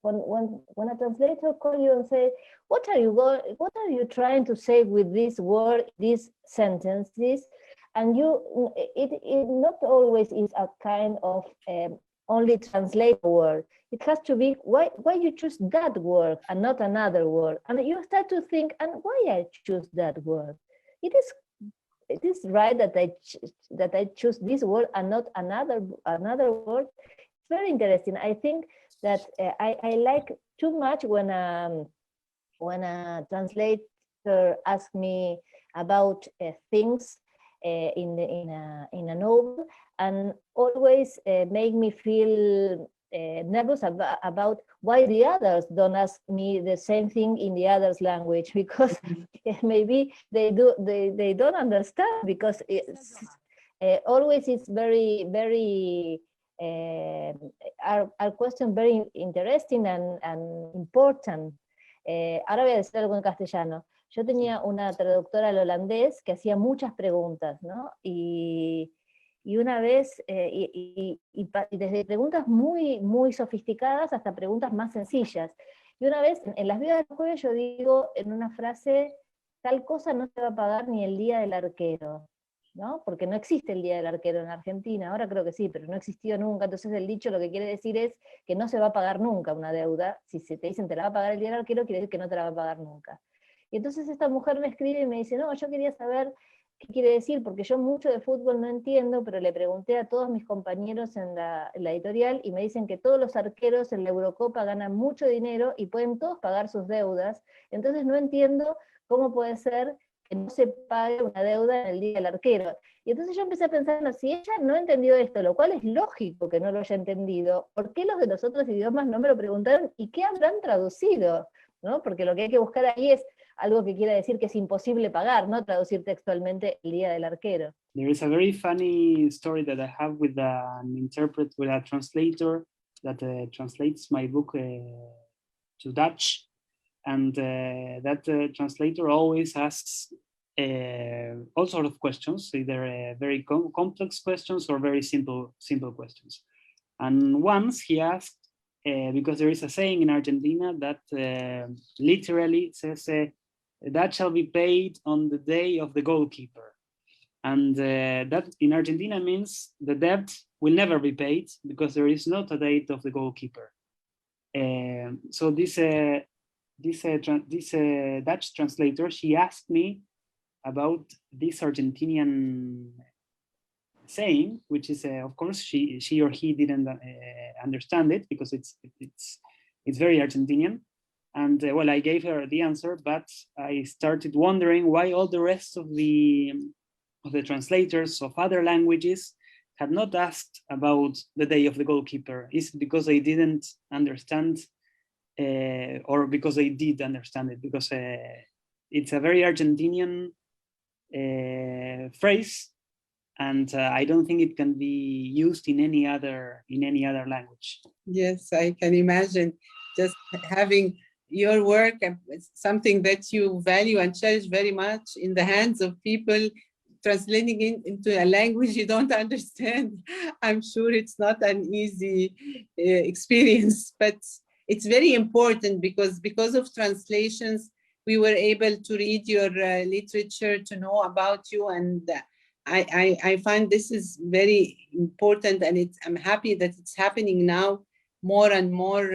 When a translator call you and say, what are you trying to say with this word, these sentences? And it not always is a kind of only translate a word. It has to be why you choose that word and not another word. And you start to think, and why I choose that word? It is right that I choose this word and not another word. It's very interesting. I think that I like too much when a translator asks me about things in a novel, and always make me feel nervous about why the others don't ask me the same thing in the other's language, because maybe they don't understand, because it's always it's very, very our question very interesting and important. Ahora voy a decir algo en castellano. Yo tenía una traductora al holandés que hacía muchas preguntas, ¿no? Y una vez, y desde preguntas muy, muy sofisticadas hasta preguntas más sencillas. Y una vez, en Las Vidas del Jueves, yo digo en una frase, tal cosa no se va a pagar ni el día del arquero, ¿no? Porque no existe el día del arquero en Argentina, ahora creo que sí, pero no existió nunca. Entonces el dicho lo que quiere decir es que no se va a pagar nunca una deuda. Si se te dicen te la va a pagar el día del arquero, quiere decir que no te la va a pagar nunca. Y entonces esta mujer me escribe y me dice, no, yo quería saber qué quiere decir, porque yo mucho de fútbol no entiendo, pero le pregunté a todos mis compañeros en la editorial y me dicen que todos los arqueros en la Eurocopa ganan mucho dinero y pueden todos pagar sus deudas. Entonces no entiendo cómo puede ser que no se pague una deuda en el día del arquero. Y entonces yo empecé a pensar, no, si ella no entendió esto, lo cual es lógico que no lo haya entendido, ¿por qué los de los otros idiomas no me lo preguntaron y qué habrán traducido? ¿No? Porque lo que hay que buscar ahí es algo que quiera decir que es imposible pagar, no traducir textualmente el día del arquero. There is a very funny story that I have with an interpreter, with a translator. that translates my book to Dutch, and that translator always asks all sorts of questions, either very complex questions or very simple questions. And once he asked, because there is a saying in Argentina that literally says, that shall be paid on the day of the goalkeeper. And that in Argentina means the debt will never be paid because there is not a date of the goalkeeper. So this Dutch translator, she asked me about this Argentinian saying, which is, of course, she or he didn't understand it because it's very Argentinian. And well, I gave her the answer, but I started wondering why all the rest of the translators of other languages had not asked about the day of the goalkeeper. Is it because they didn't understand, or because they did understand it? Because it's a very Argentinian phrase, and I don't think it can be used in any other language. Yes, I can imagine just having your work and something that you value and cherish very much in the hands of people, translating it into a language you don't understand. I'm sure it's not an easy experience, but it's very important because of translations, we were able to read your literature, to know about you, and I find this is very important, and I'm happy that it's happening now more and more,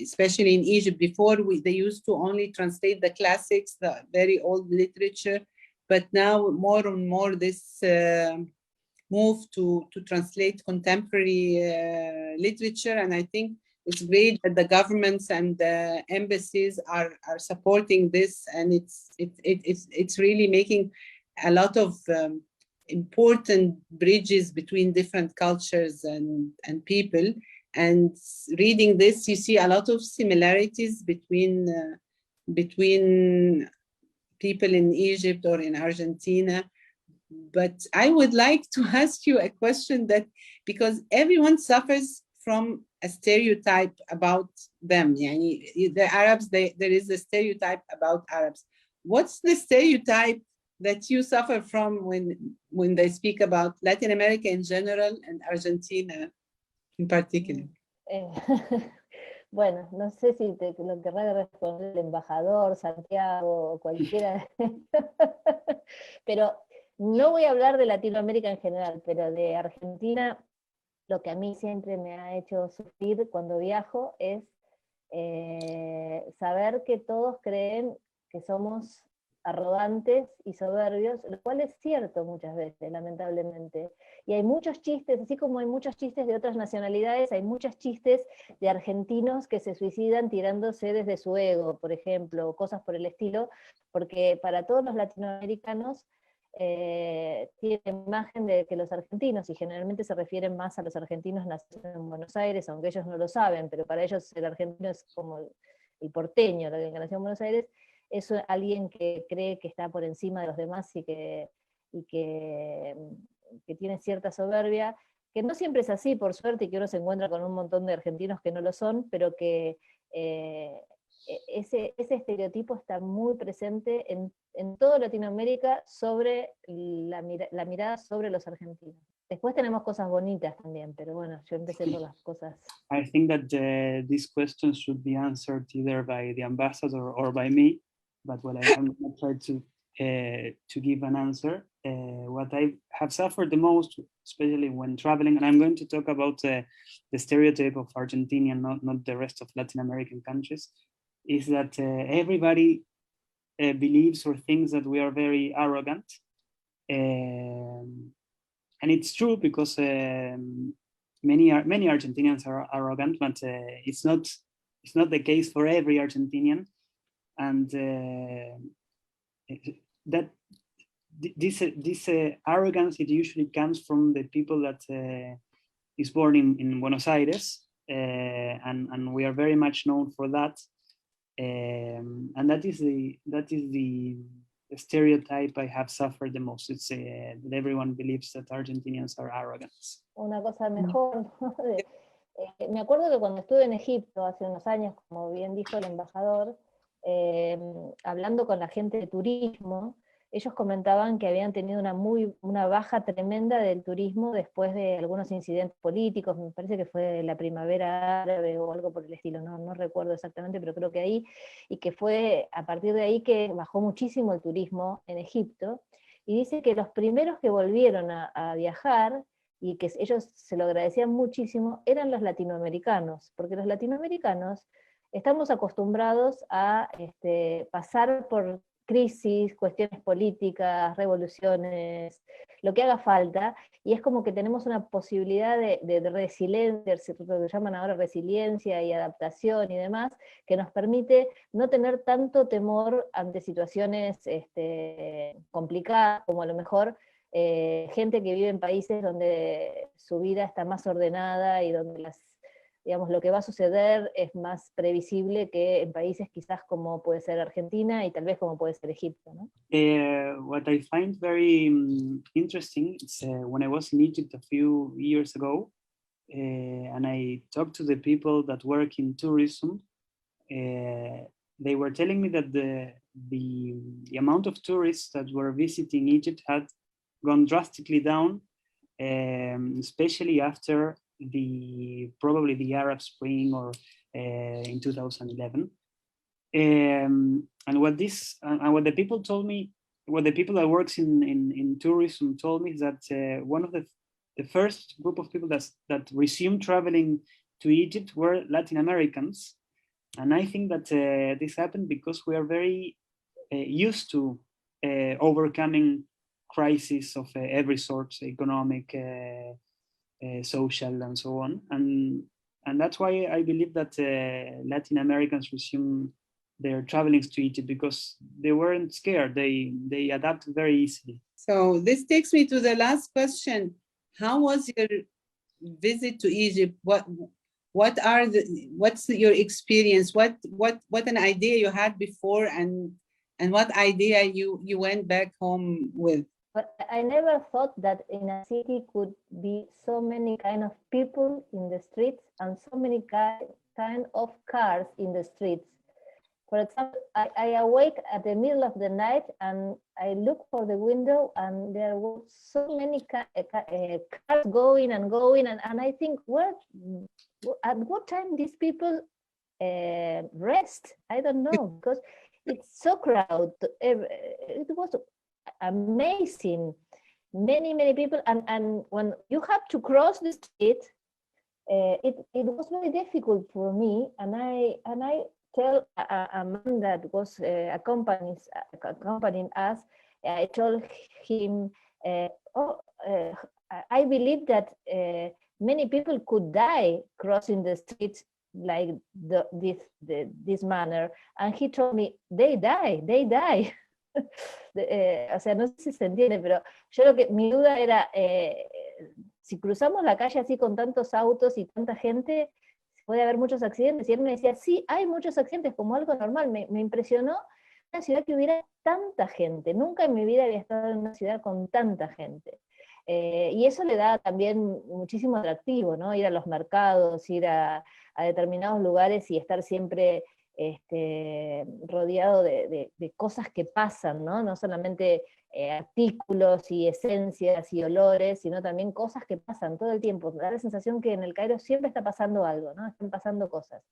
especially in Egypt. Before, they used to only translate the classics, the very old literature, but now more and more this move to translate contemporary literature, and I think it's great that the governments and the embassies are supporting this, and it's really making a lot of important bridges between different cultures and people. And reading this, you see a lot of similarities between people in Egypt or in Argentina. But I would like to ask you a question, that because everyone suffers from a stereotype about them. The Arabs, there is a stereotype about Arabs. What's the stereotype that you suffer from when they speak about Latin America in general and Argentina in particular? Bueno, no sé si lo querrá responder el embajador, Santiago, o cualquiera, pero no voy a hablar de Latinoamérica en general, pero de Argentina, lo que a mí siempre me ha hecho sufrir cuando viajo es saber que todos creen que somos arrogantes y soberbios, lo cual es cierto muchas veces, lamentablemente. Y hay muchos chistes, así como hay muchos chistes de otras nacionalidades, hay muchos chistes de argentinos que se suicidan tirándose desde su ego, por ejemplo, o cosas por el estilo, porque para todos los latinoamericanos tiene imagen de que los argentinos, y generalmente se refieren más a los argentinos nacidos en Buenos Aires, aunque ellos no lo saben, pero para ellos el argentino es como el porteño, el que nació en Buenos Aires, es alguien que cree que está por encima de los demás y que tiene cierta soberbia, que no siempre es así, por suerte, y que uno se encuentra con un montón de argentinos que no lo son, pero que ese estereotipo está muy presente en toda Latinoamérica sobre la mirada sobre los argentinos. Después tenemos cosas bonitas también, pero bueno, yo empecé por las cosas. I think that this question should be answered either by the ambassador or by me, but well, I'm going to try to give an answer. What I have suffered the most, especially when traveling, and I'm going to talk about the stereotype of Argentinian, not the rest of Latin American countries, is that everybody believes or thinks that we are very arrogant. And it's true, because many Argentinians are arrogant, but it's not the case for every Argentinian. And that this arrogance, it usually comes from the people that is born in Buenos Aires, and we are very much known for that. And that is the stereotype I have suffered the most. It's that everyone believes that Argentinians are arrogant. Una cosa mejor, ¿no? Me acuerdo que cuando estuve en Egipto hace unos años, como bien dijo el embajador, hablando con la gente de turismo, ellos comentaban que habían tenido una baja tremenda del turismo después de algunos incidentes políticos, me parece que fue la primavera árabe o algo por el estilo, no recuerdo exactamente, pero creo que ahí, y que fue a partir de ahí que bajó muchísimo el turismo en Egipto, y dice que los primeros que volvieron a viajar, y que ellos se lo agradecían muchísimo, eran los latinoamericanos, porque los latinoamericanos estamos acostumbrados a pasar por crisis, cuestiones políticas, revoluciones, lo que haga falta, y es como que tenemos una posibilidad de resiliencia, lo que llaman ahora resiliencia y adaptación y demás, que nos permite no tener tanto temor ante situaciones complicadas, como a lo mejor gente que vive en países donde su vida está más ordenada y donde digamos, lo que va a suceder es más previsible que en países quizás como puede ser Argentina y tal vez como puede ser Egipto, ¿no? What I find very interesting is when I was in Egypt a few years ago, and I talked to the people that work in tourism, they were telling me that the amount of tourists that were visiting Egypt had gone drastically down, especially after probably the Arab Spring or in 2011. And what the people told me, what the people that works in tourism told me is that one of the first group of people that resumed traveling to Egypt were Latin Americans. And I think that this happened because we are very used to overcoming crises of every sort, economic, social, and so on. And that's why I believe that Latin Americans resume their travelings to Egypt, because they weren't scared. They adapted very easily. So this takes me to the last question. How was your visit to Egypt? What's your experience? What an idea you had before, and what idea you went back home with? But I never thought that in a city could be so many kind of people in the streets and so many kind of cars in the streets. For example, I awake at the middle of the night and I look for the window and there were so many cars going, and I think, at what time these people rest? I don't know, because it's so crowded. It was amazing, many people, and when you have to cross the street, it was very difficult for me, and I tell a man that was accompanying us, I told him, I believe that many people could die crossing the streets like this manner, and he told me, they die. O sea, no sé si se entiende, pero mi duda era, si cruzamos la calle así con tantos autos y tanta gente, puede haber muchos accidentes, y él me decía, sí, hay muchos accidentes, como algo normal. Me impresionó una ciudad que hubiera tanta gente, nunca en mi vida había estado en una ciudad con tanta gente, y eso le da también muchísimo atractivo, ¿no? Ir a los mercados, ir a determinados lugares y estar siempre rodeado de cosas que pasan, ¿no? No solamente artículos y esencias y olores, sino también cosas que pasan todo el tiempo. Da la sensación que en el Cairo siempre está pasando algo, ¿no? Están pasando cosas.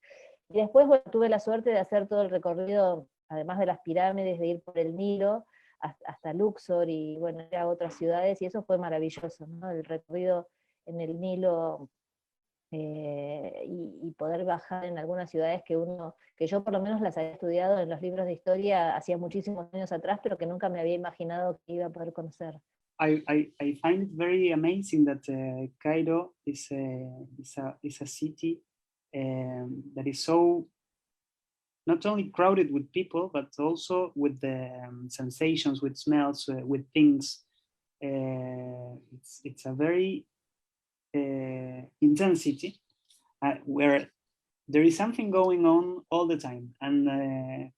Y después, bueno, tuve la suerte de hacer todo el recorrido, además de las pirámides, de ir por el Nilo hasta Luxor y, bueno, ir a otras ciudades, y eso fue maravilloso, ¿no? El recorrido en el Nilo, y poder bajar en algunas ciudades que yo por lo menos las había estudiado en los libros de historia hacía muchísimos años atrás, pero que nunca me había imaginado que iba a poder conocer. I find it very amazing that Cairo is a city that is so not only crowded with people, but also with the sensations, with smells, with things. It's a very intensity where there is something going on all the time. And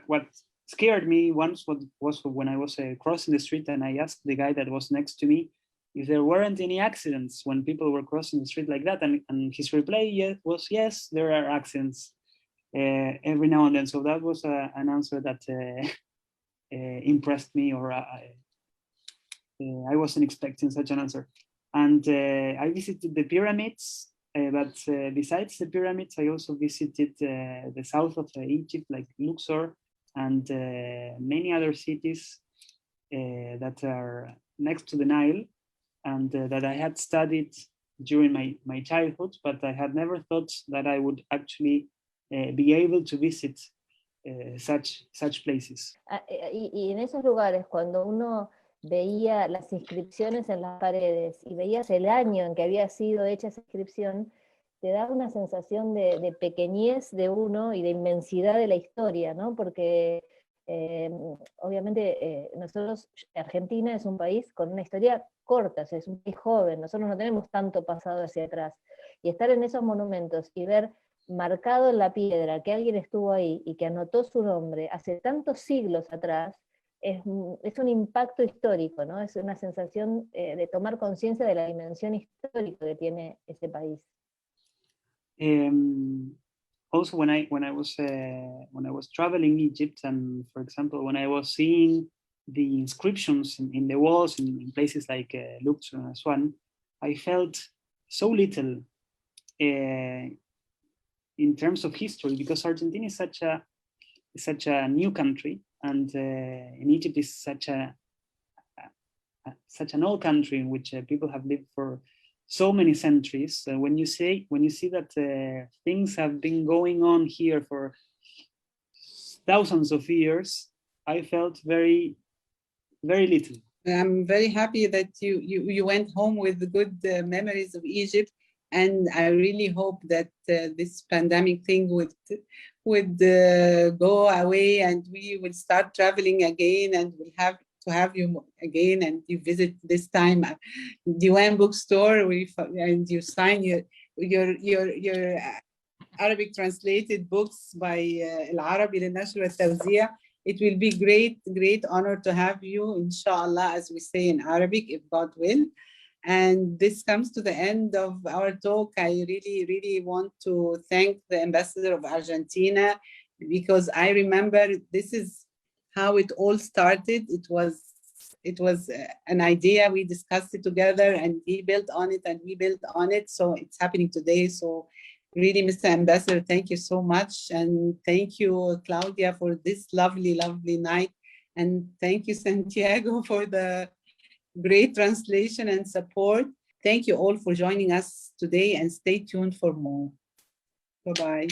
what scared me once was when I was crossing the street and I asked the guy that was next to me if there weren't any accidents when people were crossing the street like that, and his reply was yes, there are accidents every now and then. So that was an answer that impressed me, or I wasn't expecting such an answer. And I visited the pyramids, but besides the pyramids, I also visited the south of Egypt, like Luxor, and many other cities that are next to the Nile, and that I had studied during my childhood, but I had never thought that I would actually be able to visit such places. Y en esos lugares, cuando uno veía las inscripciones en las paredes y veías el año en que había sido hecha esa inscripción, te da una sensación de pequeñez de uno y de inmensidad de la historia, ¿no? Porque obviamente nosotros, Argentina es un país con una historia corta, o sea, es un país joven, nosotros no tenemos tanto pasado hacia atrás, y estar en esos monumentos y ver marcado en la piedra que alguien estuvo ahí y que anotó su nombre hace tantos siglos atrás, es un impacto histórico, ¿no? Es una sensación de tomar conciencia de la dimensión histórica que tiene ese país. Also, when I was traveling Egypt, and for example, when I was seeing the inscriptions in the walls in places like Luxor and Aswan, I felt so little in terms of history, because Argentina is such a new country, and in Egypt is such an old country in which people have lived for so many centuries. When you see that things have been going on here for thousands of years, I felt very, very little. I'm very happy that you went home with good memories of Egypt, and I really hope that this pandemic thing would go away, and we will start traveling again, and we'll have to have you again, and you visit this time Diwan bookstore, and you sign your Arabic translated books by العربي للنشر والتوزيع. It will be great honor to have you, inshallah, as we say in Arabic, if God will. And this comes to the end of our talk. I really want to thank the ambassador of Argentina, because I remember this is how it all started. It was an idea, we discussed it together, and he built on it and we built on it. So it's happening today. So really, Mr. Ambassador, thank you so much. And thank you, Claudia, for this lovely night. And thank you, Santiago, for the great translation and support. Thank you all for joining us today, and stay tuned for more. Bye-bye.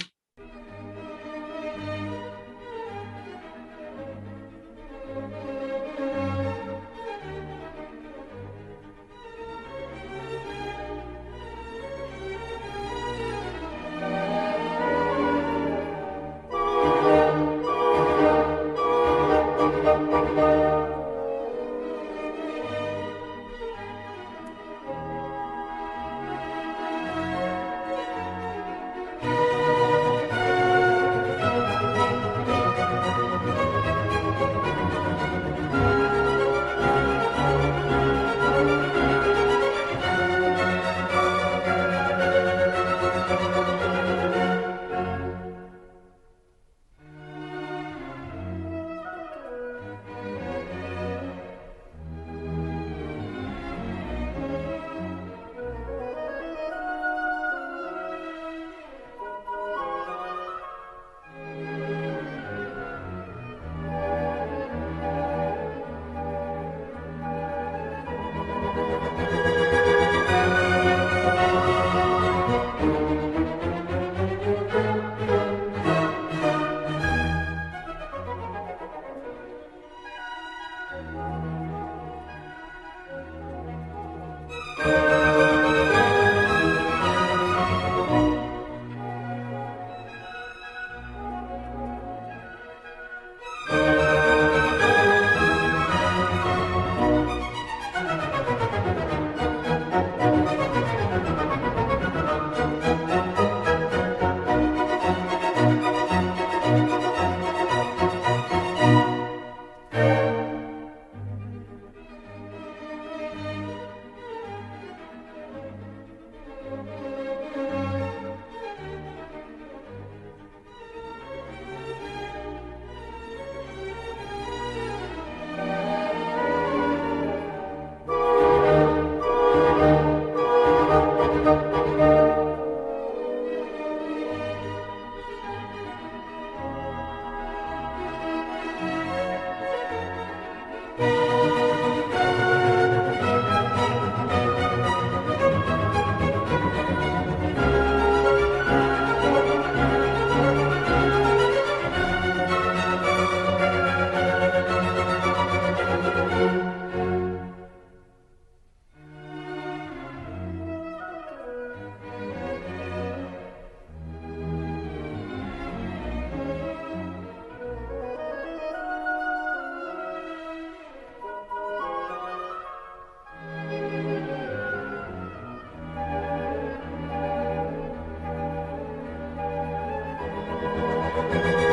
Gracias.